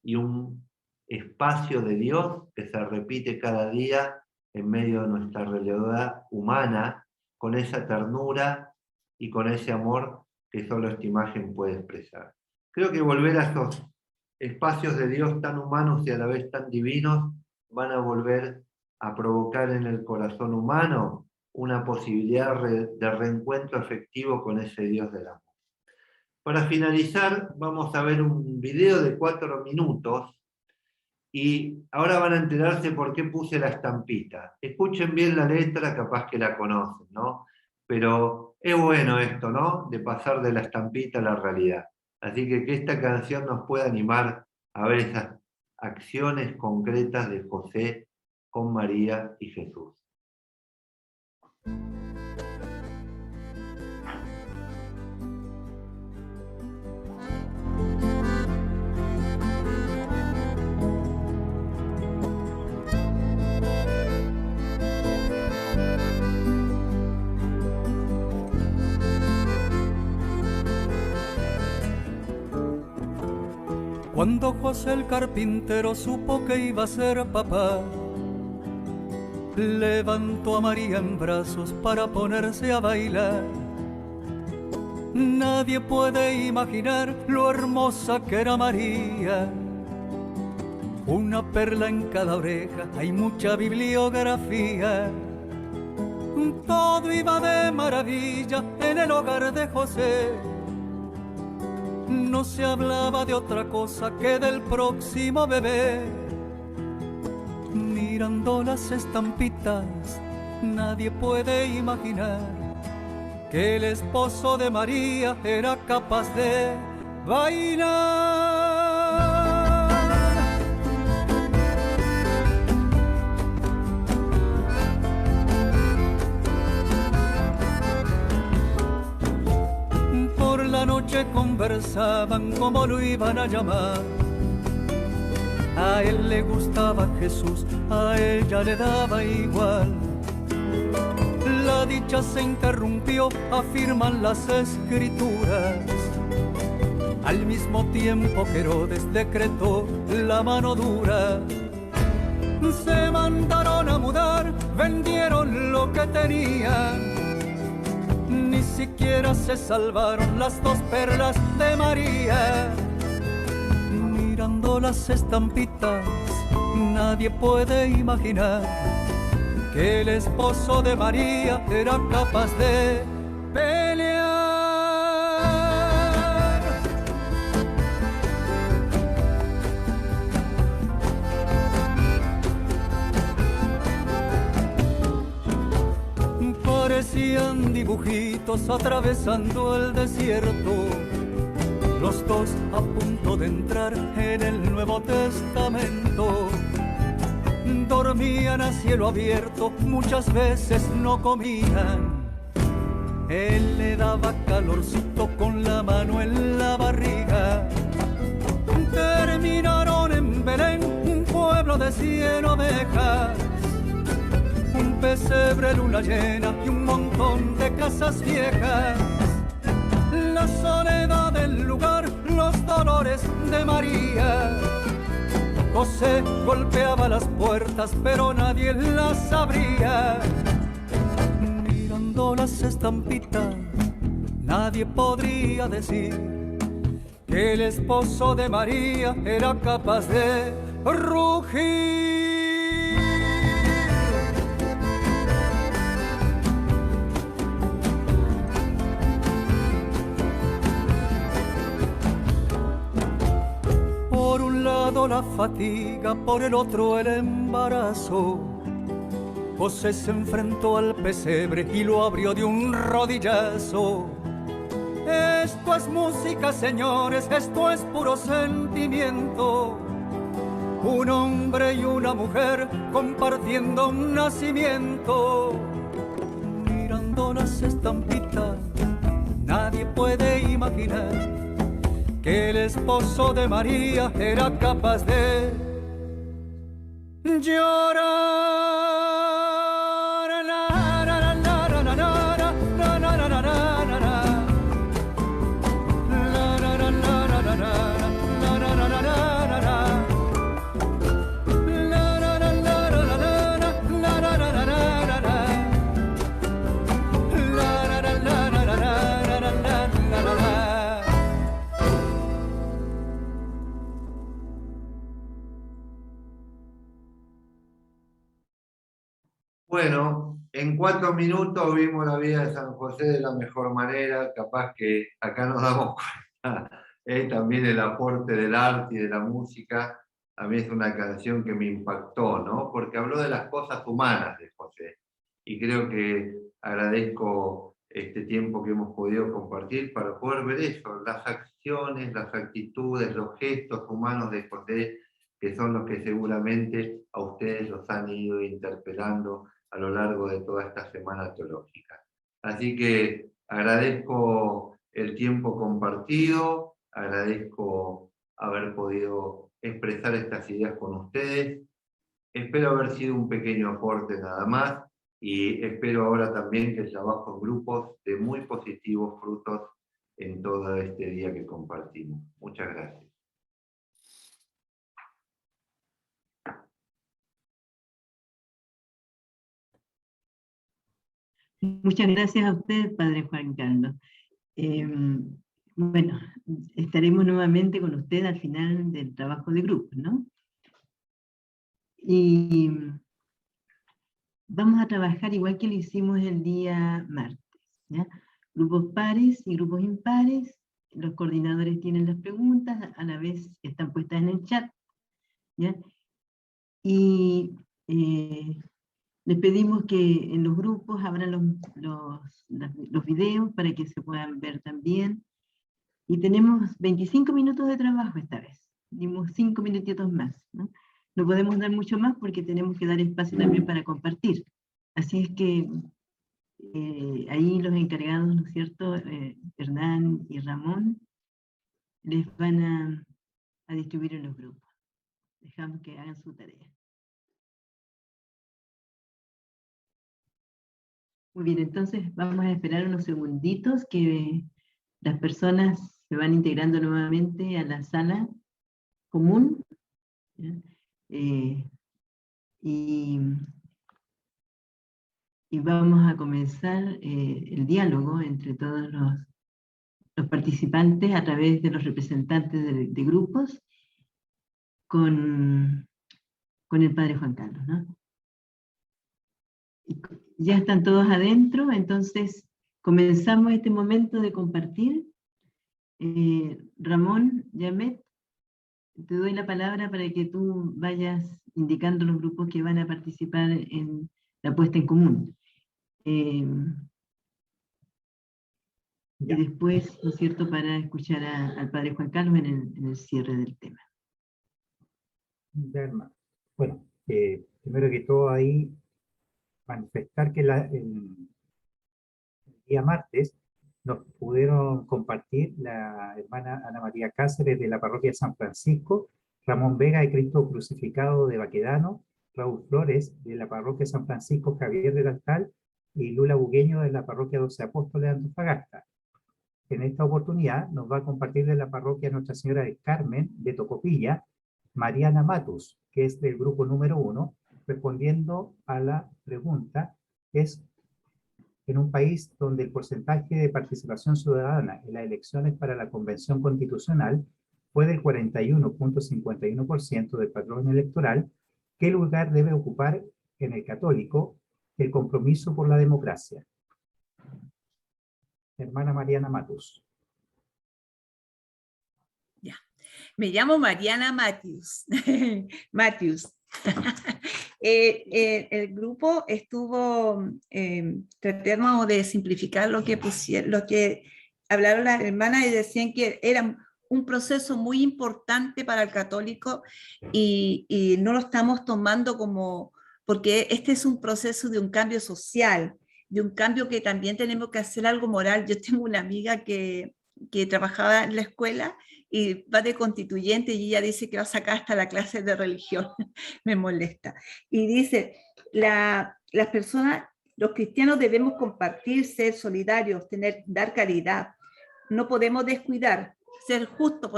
y un espacio de Dios que se repite cada día en medio de nuestra realidad humana, con esa ternura y con ese amor que solo esta imagen puede expresar. Creo que volver a esos espacios de Dios tan humanos y a la vez tan divinos van a volver a provocar en el corazón humano una posibilidad de reencuentro efectivo con ese Dios del amor. Para finalizar, vamos a ver un video de 4 minutos y ahora van a enterarse por qué puse la estampita. Escuchen bien la letra, capaz que la conocen, ¿no? Pero es bueno esto, ¿no? De pasar de la estampita a la realidad. Así que esta canción nos pueda animar a ver esas acciones concretas de José con María y Jesús. Cuando José el carpintero supo que iba a ser papá, levantó a María en brazos para ponerse a bailar. Nadie puede imaginar lo hermosa que era María. Una perla en cada oreja, hay mucha bibliografía. Todo iba de maravilla en el hogar de José. No se hablaba de otra cosa que del próximo bebé. Mirando las estampitas, nadie puede imaginar que el esposo de María era capaz de bailar. Por la noche conversaban cómo lo iban a llamar. A él le gustaba Jesús, a ella le daba igual. La dicha se interrumpió, afirman las escrituras. Al mismo tiempo que Herodes decretó la mano dura. Se mandaron a mudar, vendieron lo que tenían. Ni siquiera se salvaron las 2 perlas de María. Mirando las estampitas, nadie puede imaginar que el esposo de María era capaz de pelear. Parecían dibujitos atravesando el desierto, los 2 a punto de entrar en el Nuevo Testamento. Dormían a cielo abierto, muchas veces no comían. Él le daba calorcito con la mano en la barriga. Terminaron en Belén, un pueblo de 100 ovejas, un pesebre, luna llena y un montón de casas viejas. La soledad del lugar, los dolores de María. José golpeaba las puertas, pero nadie las abría. Mirando las estampitas, nadie podría decir que el esposo de María era capaz de rugir. lado la fatiga, por el otro el embarazo. José se enfrentó al pesebre y lo abrió de un rodillazo. Esto es música, señores, esto es puro sentimiento. Un hombre y una mujer compartiendo un nacimiento. Mirando las estampitas, nadie puede imaginar que el esposo de María era capaz de llorar. Bueno, en 4 minutos vimos la vida de San José de la mejor manera, capaz que acá nos damos cuenta también el aporte del arte y de la música. A mí es una canción que me impactó, ¿no? Porque habló de las cosas humanas de José. Y creo que agradezco este tiempo que hemos podido compartir para poder ver eso, las acciones, las actitudes, los gestos humanos de José, que son los que seguramente a ustedes los han ido interpelando a lo largo de toda esta semana teológica. Así que agradezco el tiempo compartido, agradezco haber podido expresar estas ideas con ustedes. Espero haber sido un pequeño aporte nada más, y espero ahora también que el trabajo en grupos dé muy positivos frutos en todo este día que compartimos. Muchas gracias. Muchas gracias a usted, Padre Juan Carlos. Bueno, estaremos nuevamente con usted al final del trabajo de grupo, ¿no? Y vamos a trabajar igual que lo hicimos el día martes, ¿ya? Grupos pares y grupos impares. Los coordinadores tienen las preguntas, a la vez están puestas en el chat, ¿ya? Y les pedimos que en los grupos abran los videos para que se puedan ver también. Y tenemos 25 minutos de trabajo esta vez. Dimos 5 minutitos más, ¿no? No podemos dar mucho más porque tenemos que dar espacio también para compartir. Así es que ahí los encargados, ¿no es cierto?, Hernán y Ramón, les van a distribuir en los grupos. Dejamos que hagan su tarea. Muy bien, entonces vamos a esperar unos segunditos que las personas se van integrando nuevamente a la sala común. Y vamos a comenzar el diálogo entre todos los participantes a través de los representantes de grupos con el Padre Juan Carlos, ¿no? Ya están todos adentro, entonces comenzamos este momento de compartir. Ramón, Yamet, te doy la palabra para que tú vayas indicando los grupos que van a participar en la puesta en común. Y después, ¿no es cierto?, para escuchar al Padre Juan Carlos en el cierre del tema. Ya, hermano. Bueno, primero que todo ahí, manifestar que el día martes nos pudieron compartir la hermana Ana María Cáceres de la parroquia San Francisco, Ramón Vega de Cristo Crucificado de Baquedano, Raúl Flores de la parroquia San Francisco Javier del Altar y Lula Bugueño de la parroquia 12 Apóstoles de Antofagasta. En esta oportunidad nos va a compartir de la parroquia Nuestra Señora del Carmen de Tocopilla, Mariana Matus, que es del grupo número 1, respondiendo a la pregunta, es en un país donde el porcentaje de participación ciudadana en las elecciones para la Convención Constitucional fue del 41.51% del padrón electoral, ¿qué lugar debe ocupar en el católico el compromiso por la democracia? Hermana Mariana Matus. Ya. Me llamo Mariana Matthews. Matthews. El grupo estuvo, tratamos de simplificar lo que hablaron las hermanas y decían que era un proceso muy importante para el católico y no lo estamos tomando como, porque este es un proceso de un cambio social, de un cambio que también tenemos que hacer algo moral. Yo tengo una amiga que trabajaba en la escuela y va de constituyente y ella dice que va a sacar hasta la clase de religión, me molesta. Y dice, las personas, los cristianos debemos compartir, ser solidarios, dar caridad. No podemos descuidar, ser justos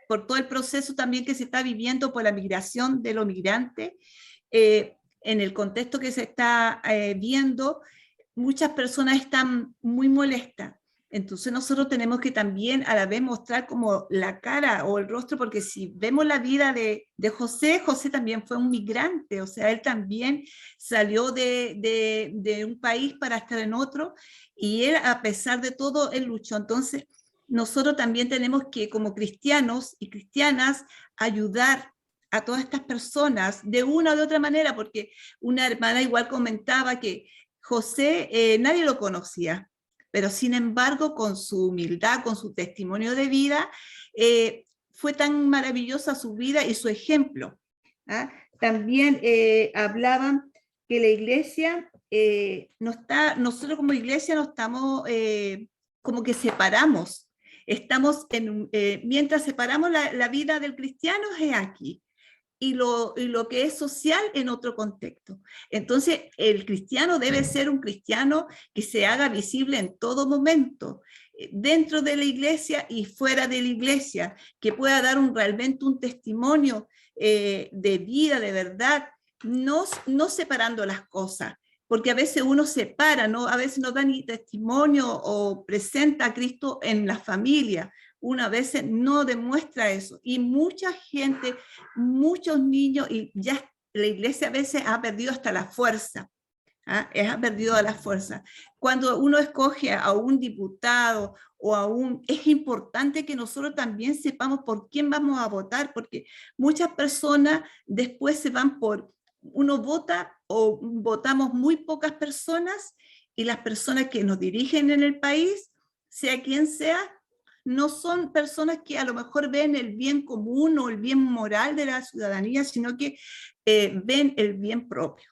por todo el proceso también que se está viviendo por la migración de los migrantes. En el contexto que se está viendo, muchas personas están muy molestas. Entonces nosotros tenemos que también a la vez mostrar como la cara o el rostro, porque si vemos la vida de José, José también fue un migrante, o sea, él también salió de un país para estar en otro, y él, a pesar de todo, él luchó. Entonces nosotros también tenemos que, como cristianos y cristianas, ayudar a todas estas personas de una o de otra manera, porque una hermana igual comentaba que José nadie lo conocía, pero sin embargo con su humildad, con su testimonio de vida, fue tan maravillosa su vida y su ejemplo. ¿Ah? También hablaban que la iglesia, nosotros como iglesia no estamos, como que separamos, estamos mientras separamos la vida del cristiano es aquí. Y lo que es social en otro contexto. Entonces, el cristiano debe ser un cristiano que se haga visible en todo momento, dentro de la iglesia y fuera de la iglesia, que pueda dar realmente un testimonio de vida, de verdad, no separando las cosas, porque a veces uno separa, ¿no? A veces no da ni testimonio o presenta a Cristo en la familia. Una vez no demuestra eso, y mucha gente, muchos niños, y ya la iglesia a veces ha perdido hasta la fuerza, ha perdido la fuerza. Cuando uno escoge a un diputado es importante que nosotros también sepamos por quién vamos a votar, porque muchas personas después se van uno vota o votamos muy pocas personas, y las personas que nos dirigen en el país, sea quien sea, no son personas que a lo mejor ven el bien común o el bien moral de la ciudadanía, sino que ven el bien propio.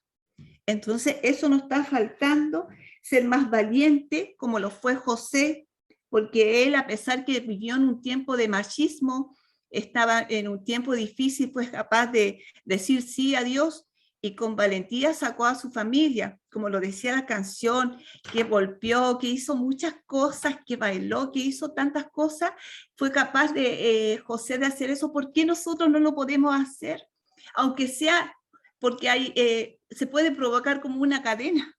Entonces eso nos está faltando, ser más valiente, como lo fue José, porque él, a pesar que vivió en un tiempo de machismo, estaba en un tiempo difícil, fue capaz de decir sí a Dios, y con valentía sacó a su familia, como lo decía la canción, que golpeó, que hizo muchas cosas, que bailó, que hizo tantas cosas. Fue capaz de José de hacer eso. ¿Por qué nosotros no lo podemos hacer? Aunque sea porque se puede provocar como una cadena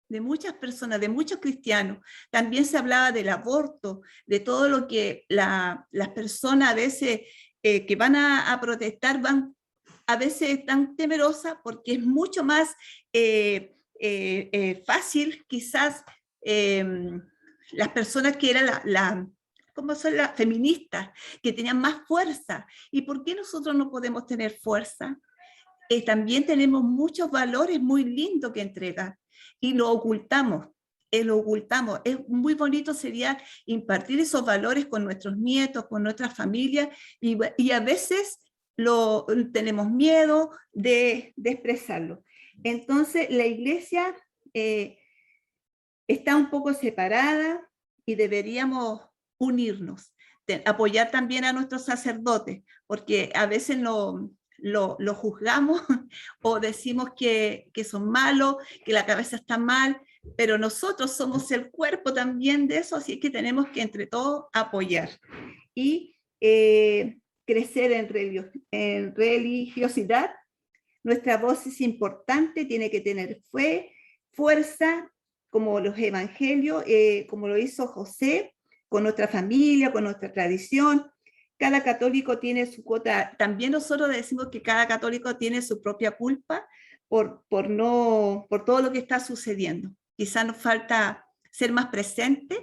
de muchas personas, de muchos cristianos. También se hablaba del aborto, de todo lo que las personas a veces que van a protestar van a veces tan temerosa, porque es mucho más fácil, quizás, las personas que eran como son las feministas, que tenían más fuerza. ¿Y por qué nosotros no podemos tener fuerza? También tenemos muchos valores muy lindos que entregar, y lo ocultamos. Lo ocultamos. Es muy bonito sería impartir esos valores con nuestros nietos, con nuestras familias, y a veces tenemos miedo de expresarlo. Entonces la iglesia está un poco separada, y deberíamos unirnos, apoyar también a nuestros sacerdotes, porque a veces lo juzgamos o decimos que son malos, que la cabeza está mal, pero nosotros somos el cuerpo también de eso, así que tenemos que entre todos apoyar. Y crecer en religiosidad. Nuestra voz es importante, tiene que tener fuerza, como los evangelios, como lo hizo José, con nuestra familia, con nuestra tradición. Cada católico tiene su cuota. También nosotros decimos que cada católico tiene su propia culpa por todo lo que está sucediendo. Quizás nos falta ser más presentes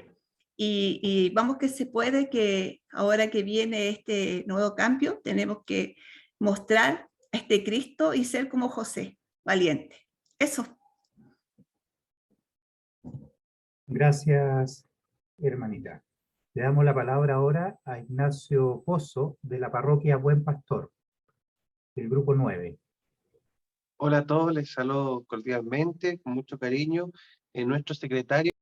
y vamos que se puede, que ahora que viene este nuevo cambio, tenemos que mostrar a este Cristo y ser como José, valiente. Eso. Gracias, hermanita. Le damos la palabra ahora a Ignacio Pozo, de la parroquia Buen Pastor, del grupo 9. Hola a todos, les saludo cordialmente, con mucho cariño. Nuestro secretario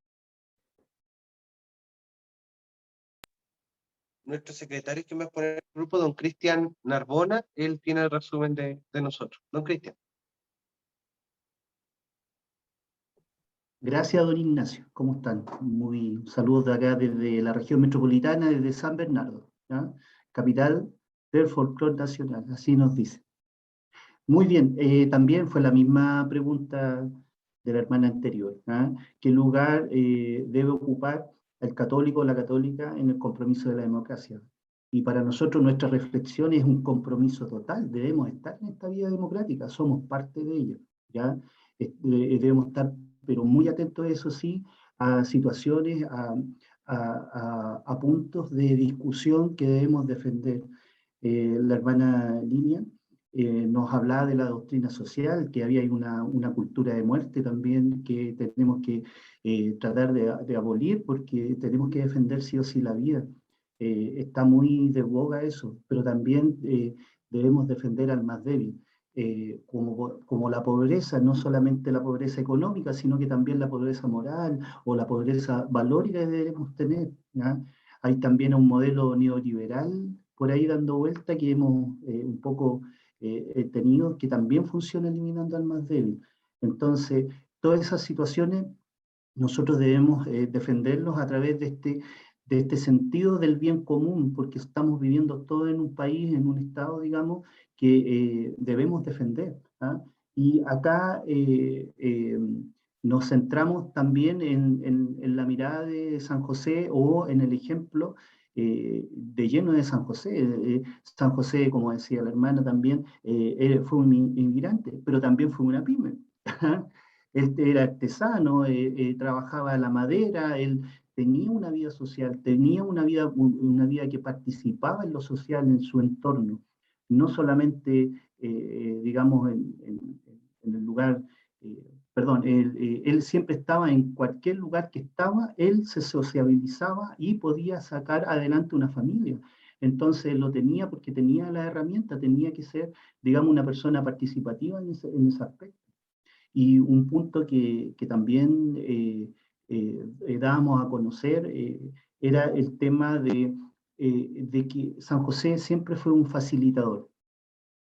que me va a poner el grupo, don Cristian Narbona, él tiene el resumen de nosotros. Don Cristian. Gracias, don Ignacio. ¿Cómo están? Muy saludos de acá desde la región metropolitana, desde San Bernardo, ¿ya? Capital del folclore nacional, así nos dice. Muy bien, también fue la misma pregunta de la hermana anterior, ¿ya? ¿Qué lugar debe ocupar el católico o la católica en el compromiso de la democracia? Y para nosotros nuestra reflexión es un compromiso total, debemos estar en esta vida democrática, somos parte de ella, ¿ya? Debemos estar, pero muy atentos, eso sí, a situaciones, a puntos de discusión que debemos defender. La hermana Linia nos hablaba de la doctrina social, que había una cultura de muerte también que tenemos que tratar de abolir, porque tenemos que defender sí o sí la vida. Está muy de boga eso, pero también debemos defender al más débil. Como la pobreza, no solamente la pobreza económica, sino que también la pobreza moral o la pobreza valórica que debemos tener, ¿ya? Hay también un modelo neoliberal por ahí dando vuelta que hemos un poco tenido, que también funciona eliminando al más débil. Entonces, todas esas situaciones nosotros debemos defenderlos a través de este sentido del bien común, porque estamos viviendo todo en un país, en un estado, digamos, que debemos defender, ¿ah? Y acá nos centramos también en la mirada de San José o en el ejemplo de lleno de San José. San José, como decía la hermana también, fue un inmigrante, pero también fue una pyme. Él era artesano, trabajaba la madera, él tenía una vida social, tenía una vida que participaba en lo social, en su entorno, no solamente, digamos, en el lugar, perdón, él siempre estaba en cualquier lugar que estaba, él se sociabilizaba y podía sacar adelante una familia. Entonces lo tenía porque tenía la herramienta, tenía que ser, digamos, una persona participativa en ese aspecto. Y un punto que también dábamos a conocer era el tema de que San José siempre fue un facilitador.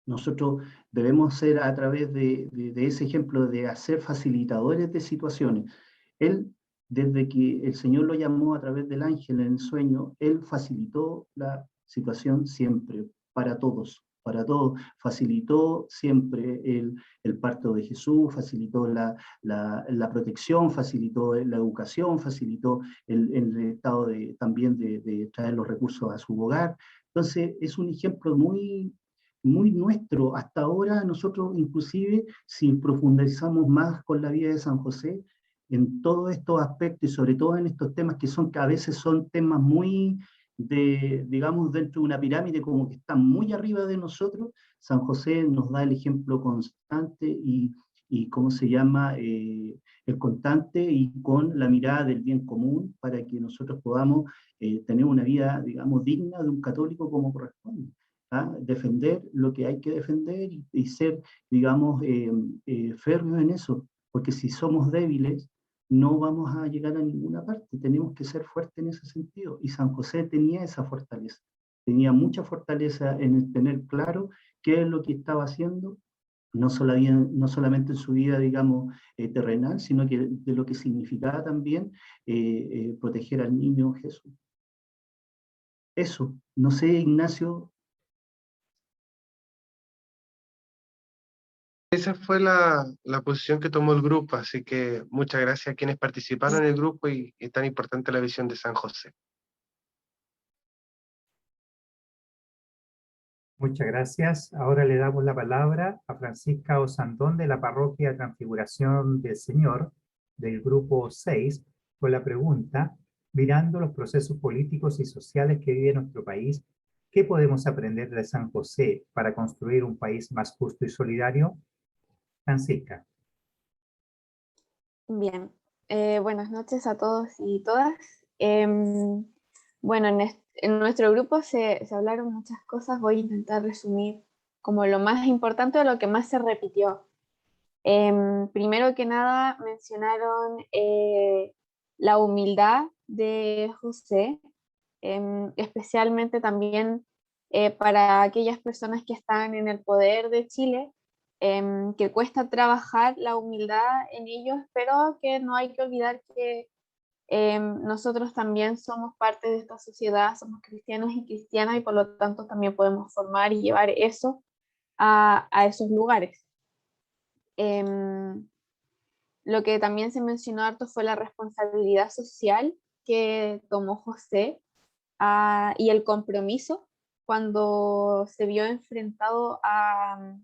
Nosotros debemos ser a través de ese ejemplo de hacer facilitadores de situaciones. Él, desde que el Señor lo llamó a través del ángel en el sueño, él facilitó la situación siempre, para todos, facilitó siempre el parto de Jesús, facilitó la protección, facilitó la educación, facilitó el estado también de traer los recursos a su hogar. Entonces es un ejemplo muy nuestro. Hasta ahora nosotros inclusive, si profundizamos más con la vida de San José, en todos estos aspectos y sobre todo en estos temas que a veces son temas muy digamos, dentro de una pirámide como que están muy arriba de nosotros, San José nos da el ejemplo constante y ¿cómo se llama? El constante y con la mirada del bien común para que nosotros podamos tener una vida, digamos, digna de un católico como corresponde. ¿Ah? Defender lo que hay que defender y ser, digamos, férreos en eso, porque si somos débiles, no vamos a llegar a ninguna parte, tenemos que ser fuertes en ese sentido. Y San José tenía esa fortaleza, tenía mucha fortaleza en el tener claro qué es lo que estaba haciendo, no solamente en su vida, digamos, terrenal, sino que de lo que significaba también proteger al niño Jesús. Eso, no sé, Ignacio. Esa fue la posición que tomó el grupo, así que muchas gracias a quienes participaron en el grupo y tan importante la visión de San José. Muchas gracias. Ahora le damos la palabra a Francisca Osandón de la parroquia Transfiguración del Señor, del grupo 6, con la pregunta: mirando los procesos políticos y sociales que vive nuestro país, ¿qué podemos aprender de San José para construir un país más justo y solidario? Francisca. Bien, buenas noches a todos y todas. Bueno, en nuestro grupo se hablaron muchas cosas, voy a intentar resumir como lo más importante o lo que más se repitió. Primero que nada mencionaron la humildad de José, especialmente también para aquellas personas que están en el poder de Chile, que cuesta trabajar la humildad en ellos, pero que no hay que olvidar que nosotros también somos parte de esta sociedad, somos cristianos y cristianas y por lo tanto también podemos formar y llevar eso a esos lugares. Lo que también se mencionó harto fue la responsabilidad social que tomó José y el compromiso cuando se vio enfrentado a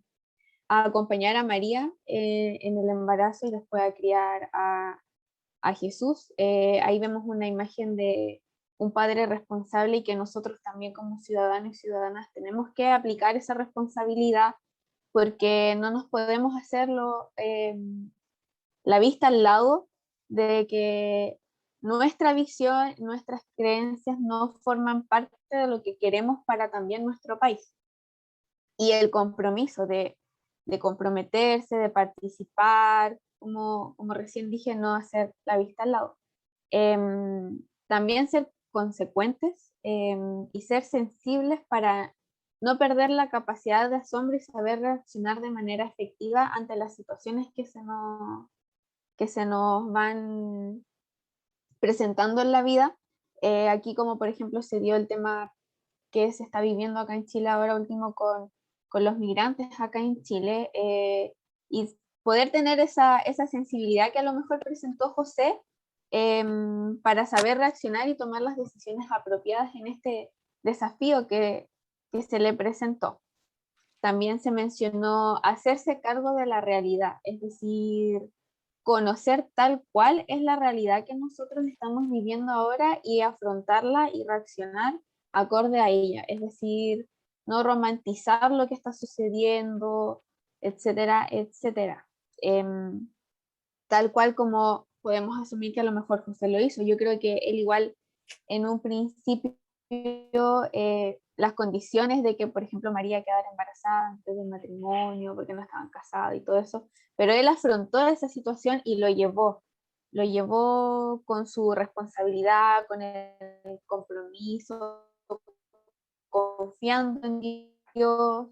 acompañar a María en el embarazo y después a criar a Jesús. Ahí vemos una imagen de un padre responsable y que nosotros también como ciudadanos y ciudadanas tenemos que aplicar esa responsabilidad porque no nos podemos hacerlo la vista al lado de que nuestra visión, nuestras creencias no forman parte de lo que queremos para también nuestro país. Y el compromiso de comprometerse, de participar, como recién dije, no hacer la vista al lado. También ser consecuentes y ser sensibles para no perder la capacidad de asombro y saber reaccionar de manera efectiva ante las situaciones que se nos van presentando en la vida. Aquí como por ejemplo se dio el tema que se está viviendo acá en Chile ahora último con los migrantes acá en Chile, y poder tener esa sensibilidad que a lo mejor presentó José para saber reaccionar y tomar las decisiones apropiadas en este desafío que se le presentó. También se mencionó hacerse cargo de la realidad, es decir, conocer tal cual es la realidad que nosotros estamos viviendo ahora y afrontarla y reaccionar acorde a ella, es decir, no romantizar lo que está sucediendo, etcétera, etcétera. Tal cual como podemos asumir que a lo mejor José lo hizo. Yo creo que él igual en un principio las condiciones de que, por ejemplo, María quedara embarazada antes del matrimonio, porque no estaban casados y todo eso, pero él afrontó esa situación y lo llevó con su responsabilidad, con el compromiso, confiando en Dios,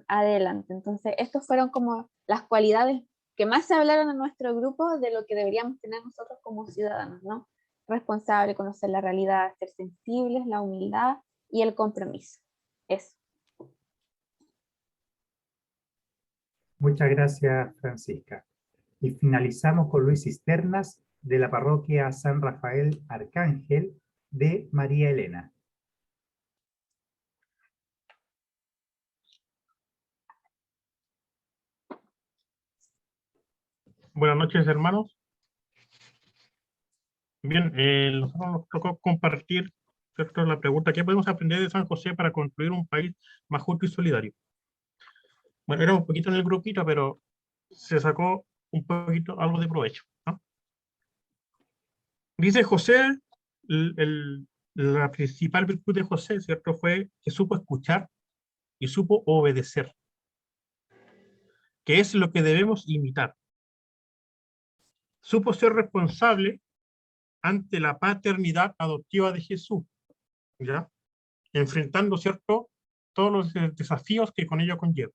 adelante. Entonces, estas fueron como las cualidades que más se hablaron en nuestro grupo de lo que deberíamos tener nosotros como ciudadanos, ¿no? Responsable, conocer la realidad, ser sensibles, la humildad y el compromiso. Eso. Muchas gracias, Francisca. Y finalizamos con Luis Cisternas, de la parroquia San Rafael Arcángel de María Elena. Buenas noches, hermanos. Bien, nosotros nos tocó compartir, ¿cierto?, la pregunta: ¿qué podemos aprender de San José para construir un país más justo y solidario? Bueno, era un poquito en el grupito, pero se sacó un poquito algo de provecho, ¿no? Dice José, la principal virtud de José, ¿cierto?, fue que supo escuchar y supo obedecer, que es lo que debemos imitar. Supo ser responsable ante la paternidad adoptiva de Jesús, ¿ya? Enfrentando, ¿cierto?, todos los desafíos que con ello conlleva.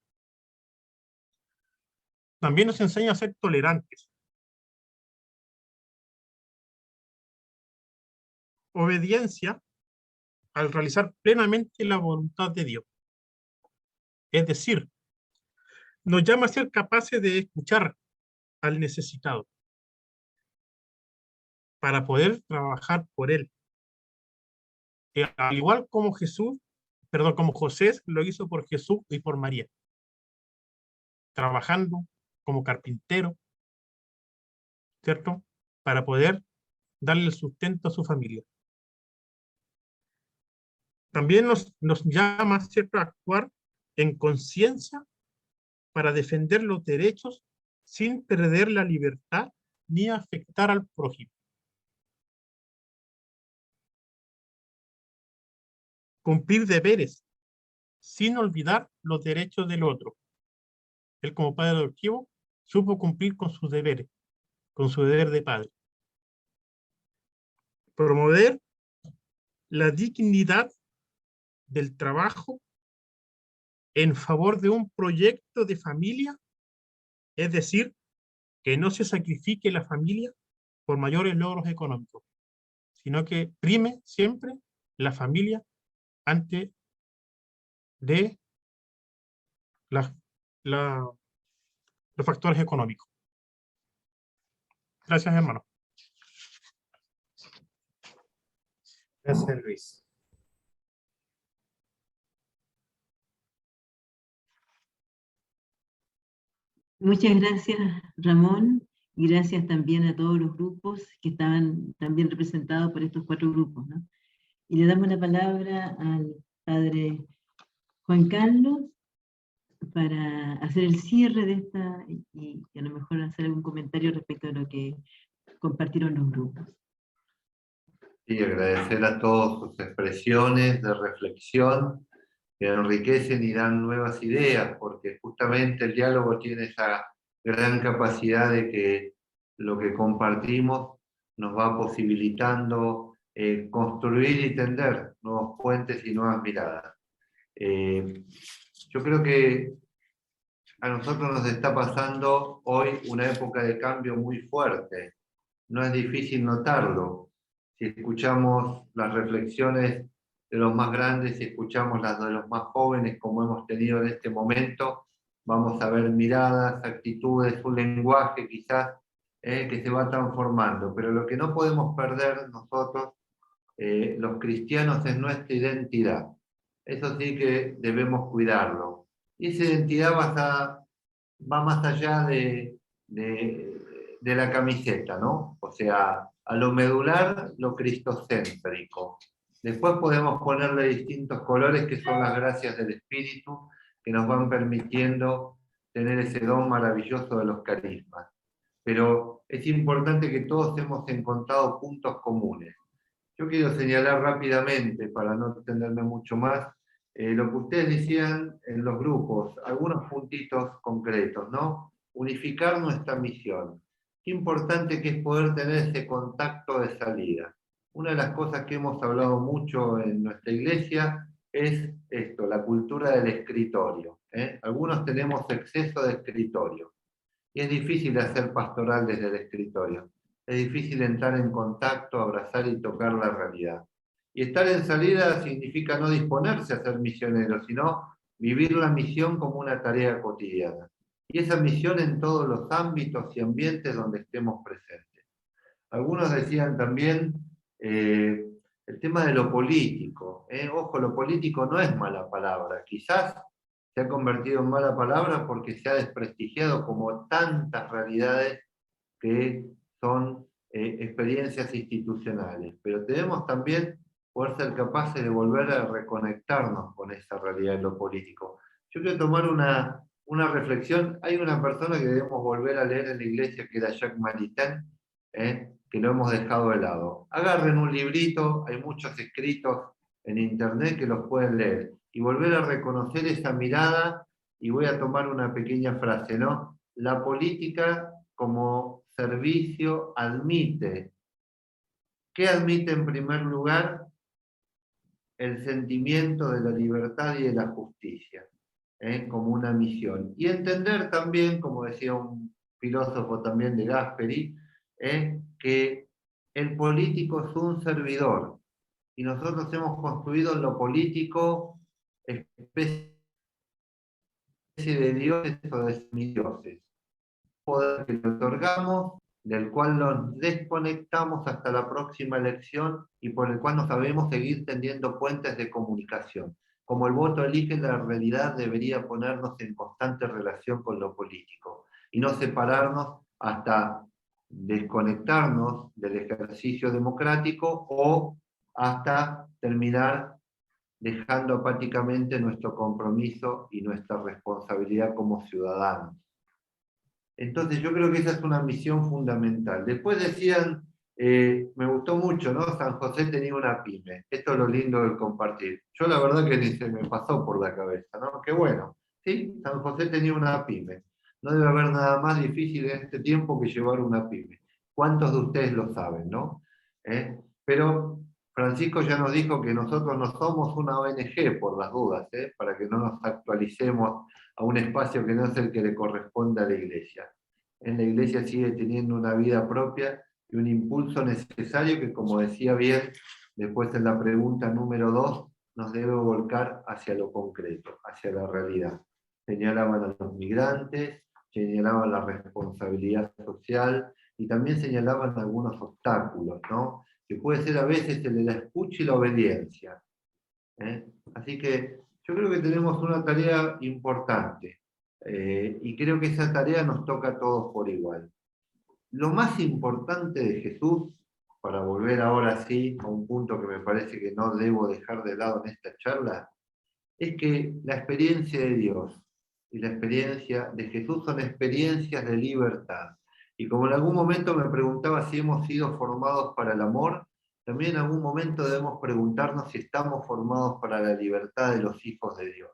También nos enseña a ser tolerantes. Obediencia al realizar plenamente la voluntad de Dios. Es decir, nos llama a ser capaces de escuchar al necesitado para poder trabajar por él. Al igual como como José lo hizo por Jesús y por María, trabajando como carpintero, ¿cierto?, para poder darle el sustento a su familia. También nos llama, ¿cierto?, a actuar en conciencia para defender los derechos sin perder la libertad ni afectar al prójimo. Cumplir deberes sin olvidar los derechos del otro. Él, como padre adoptivo, supo cumplir con sus deberes, con su deber de padre. Promover la dignidad del trabajo en favor de un proyecto de familia, es decir, que no se sacrifique la familia por mayores logros económicos, sino que prime siempre la familia ante de los factores económicos. Gracias, hermano. Gracias, Luis. Muchas gracias, Ramón, y gracias también a todos los grupos que estaban también representados por estos 4 grupos, ¿no? Y le damos la palabra al padre Juan Carlos para hacer el cierre de esta y a lo mejor hacer algún comentario respecto a lo que compartieron los grupos. Y agradecer a todos sus expresiones de reflexión que enriquecen y dan nuevas ideas, porque justamente el diálogo tiene esa gran capacidad de que lo que compartimos nos va posibilitando construir y tender nuevos puentes y nuevas miradas. Yo creo que a nosotros nos está pasando hoy una época de cambio muy fuerte. No es difícil notarlo. Si escuchamos las reflexiones de los más grandes, si escuchamos las de los más jóvenes, como hemos tenido en este momento, vamos a ver miradas, actitudes, un lenguaje quizás que se va transformando. Pero lo que no podemos perder nosotros, los cristianos, es nuestra identidad. Eso sí que debemos cuidarlo. Y esa identidad va más allá de la camiseta, ¿no? O sea, a lo medular, lo cristocéntrico. Después podemos ponerle distintos colores que son las gracias del Espíritu que nos van permitiendo tener ese don maravilloso de los carismas. Pero es importante que todos hemos encontrado puntos comunes. Yo quiero señalar rápidamente, para no extenderme mucho más, lo que ustedes decían en los grupos, algunos puntitos concretos, ¿no? Unificar nuestra misión. Qué importante que es poder tener ese contacto de salida. Una de las cosas que hemos hablado mucho en nuestra iglesia es esto, la cultura del escritorio. Algunos tenemos exceso de escritorio. Y es difícil hacer pastoral desde el escritorio. Es difícil entrar en contacto, abrazar y tocar la realidad. Y estar en salida significa no disponerse a ser misionero, sino vivir la misión como una tarea cotidiana. Y esa misión en todos los ámbitos y ambientes donde estemos presentes. Algunos decían también el tema de lo político. Ojo, lo político no es mala palabra. Quizás se ha convertido en mala palabra porque se ha desprestigiado como tantas realidades que son experiencias institucionales. Pero debemos también poder ser capaces de volver a reconectarnos con esa realidad de lo político. Yo quiero tomar una reflexión. Hay una persona que debemos volver a leer en la iglesia, que era Jacques Maritain, que lo hemos dejado de lado. Agarren un librito, hay muchos escritos en internet que los pueden leer, y volver a reconocer esa mirada, y voy a tomar una pequeña frase, ¿no? La política como servicio admite. ¿Qué admite en primer lugar? El sentimiento de la libertad y de la justicia, como una misión. Y entender también, como decía un filósofo también de Gasperi, que el político es un servidor, y nosotros hemos construido en lo político especie de dioses o de semidioses. Poder que le otorgamos, del cual nos desconectamos hasta la próxima elección y por el cual no sabemos seguir tendiendo puentes de comunicación. Como el voto elige, la realidad debería ponernos en constante relación con lo político y no separarnos hasta desconectarnos del ejercicio democrático o hasta terminar dejando apáticamente nuestro compromiso y nuestra responsabilidad como ciudadanos. Entonces yo creo que esa es una misión fundamental. Después decían, me gustó mucho, ¿no? San José tenía una pyme. Esto es lo lindo del compartir. Yo la verdad que ni se me pasó por la cabeza, ¿no? Qué bueno. Sí, San José tenía una pyme. No debe haber nada más difícil en este tiempo que llevar una pyme. ¿Cuántos de ustedes lo saben, no? Pero Francisco ya nos dijo que nosotros no somos una ONG, por las dudas, para que no nos actualicemos a un espacio que no es el que le corresponde a la Iglesia. En la Iglesia sigue teniendo una vida propia y un impulso necesario que, como decía bien, después en la pregunta número 2, nos debe volcar hacia lo concreto, hacia la realidad. Señalaban a los migrantes, señalaban la responsabilidad social y también señalaban algunos obstáculos, ¿no? Que puede ser a veces el de la escucha y la obediencia. Así que yo creo que tenemos una tarea importante y creo que esa tarea nos toca a todos por igual. Lo más importante de Jesús, para volver ahora sí a un punto que me parece que no debo dejar de lado en esta charla, es que la experiencia de Dios y la experiencia de Jesús son experiencias de libertad. Y como en algún momento me preguntaba si hemos sido formados para el amor, también en algún momento debemos preguntarnos si estamos formados para la libertad de los hijos de Dios.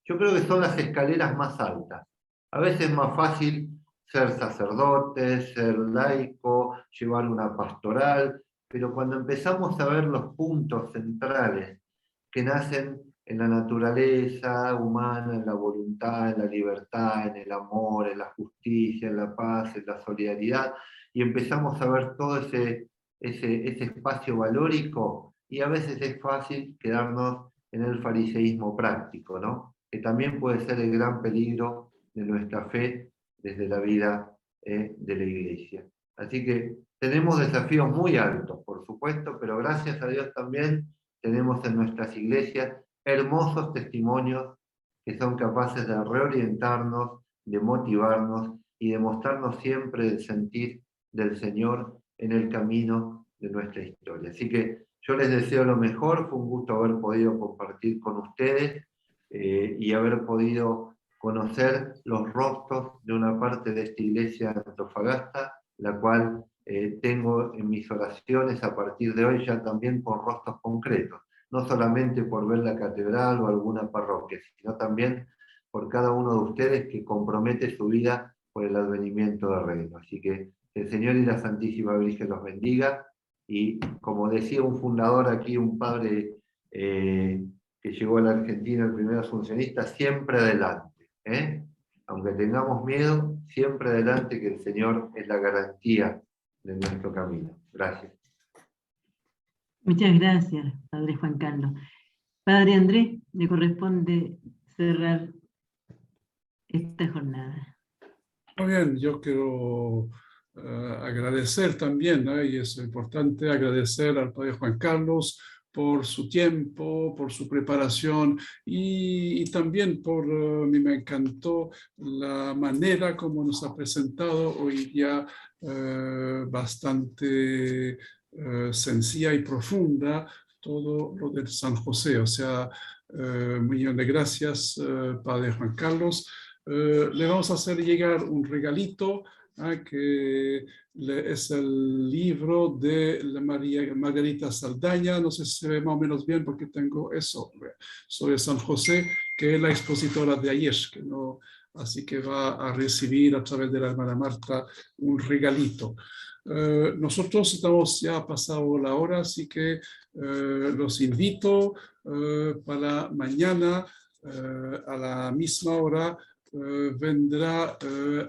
Yo creo que son las escaleras más altas. A veces es más fácil ser sacerdote, ser laico, llevar una pastoral, pero cuando empezamos a ver los puntos centrales que nacen en la naturaleza humana, en la voluntad, en la libertad, en el amor, en la justicia, en la paz, en la solidaridad, y empezamos a ver todo ese espacio valórico, y a veces es fácil quedarnos en el fariseísmo práctico, ¿no? Que también puede ser el gran peligro de nuestra fe desde la vida de la Iglesia. Así que tenemos desafíos muy altos, por supuesto, pero gracias a Dios también tenemos en nuestras iglesias hermosos testimonios que son capaces de reorientarnos, de motivarnos y de mostrarnos siempre el sentir del Señor en el camino de nuestra historia. Así que yo les deseo lo mejor, fue un gusto haber podido compartir con ustedes y haber podido conocer los rostros de una parte de esta iglesia de Antofagasta, la cual tengo en mis oraciones a partir de hoy ya también con rostros concretos. No solamente por ver la catedral o alguna parroquia, sino también por cada uno de ustedes que compromete su vida por el advenimiento del reino. Así que el Señor y la Santísima Virgen los bendiga, y como decía un fundador aquí, un padre que llegó a la Argentina, el primer asuncionista, siempre adelante. Aunque tengamos miedo, siempre adelante, que el Señor es la garantía de nuestro camino. Gracias. Muchas gracias, Padre Juan Carlos. Padre Andrés, le corresponde cerrar esta jornada. Muy bien, yo quiero agradecer también, ¿no? Y es importante agradecer al Padre Juan Carlos por su tiempo, por su preparación y también por, me encantó la manera como nos ha presentado hoy día, bastante sencilla y profunda, todo lo del San José. O sea, un millón de gracias, Padre Juan Carlos. Le vamos a hacer llegar un regalito, que es el libro de la Margarita Saldaña. No sé si se ve más o menos bien porque tengo eso sobre San José, que es la expositora de ayer, que no, así que va a recibir a través de la hermana Marta un regalito. Nosotros estamos ya pasado la hora, así que los invito para mañana a la misma hora. Vendrá,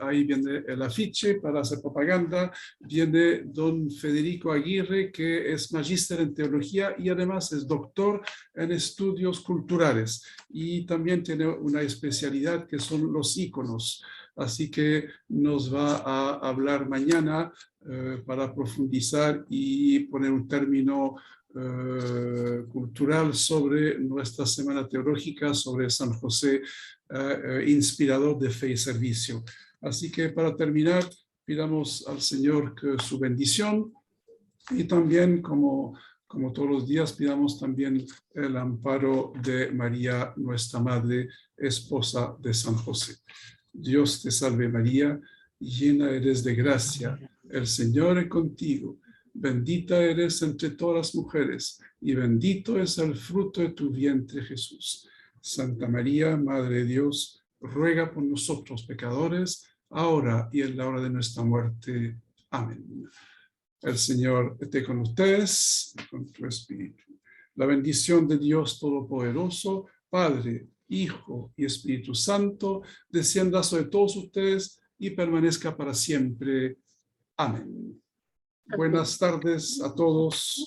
ahí viene el afiche para hacer propaganda, viene don Federico Aguirre, que es magíster en teología y además es doctor en estudios culturales, y también tiene una especialidad que son los íconos, así que nos va a hablar mañana para profundizar y poner un término cultural sobre nuestra semana teológica, sobre San José, inspirador de fe y servicio. Así que para terminar, pidamos al Señor que su bendición y también como todos los días pidamos también el amparo de María, nuestra Madre, esposa de San José. Dios te salve María, llena eres de gracia, el Señor es contigo. Bendita eres entre todas las mujeres, y bendito es el fruto de tu vientre, Jesús. Santa María, Madre de Dios, ruega por nosotros pecadores, ahora y en la hora de nuestra muerte. Amén. El Señor esté con ustedes, con tu espíritu. La bendición de Dios Todopoderoso, Padre, Hijo y Espíritu Santo, descienda sobre todos ustedes y permanezca para siempre. Amén. Buenas tardes a todos.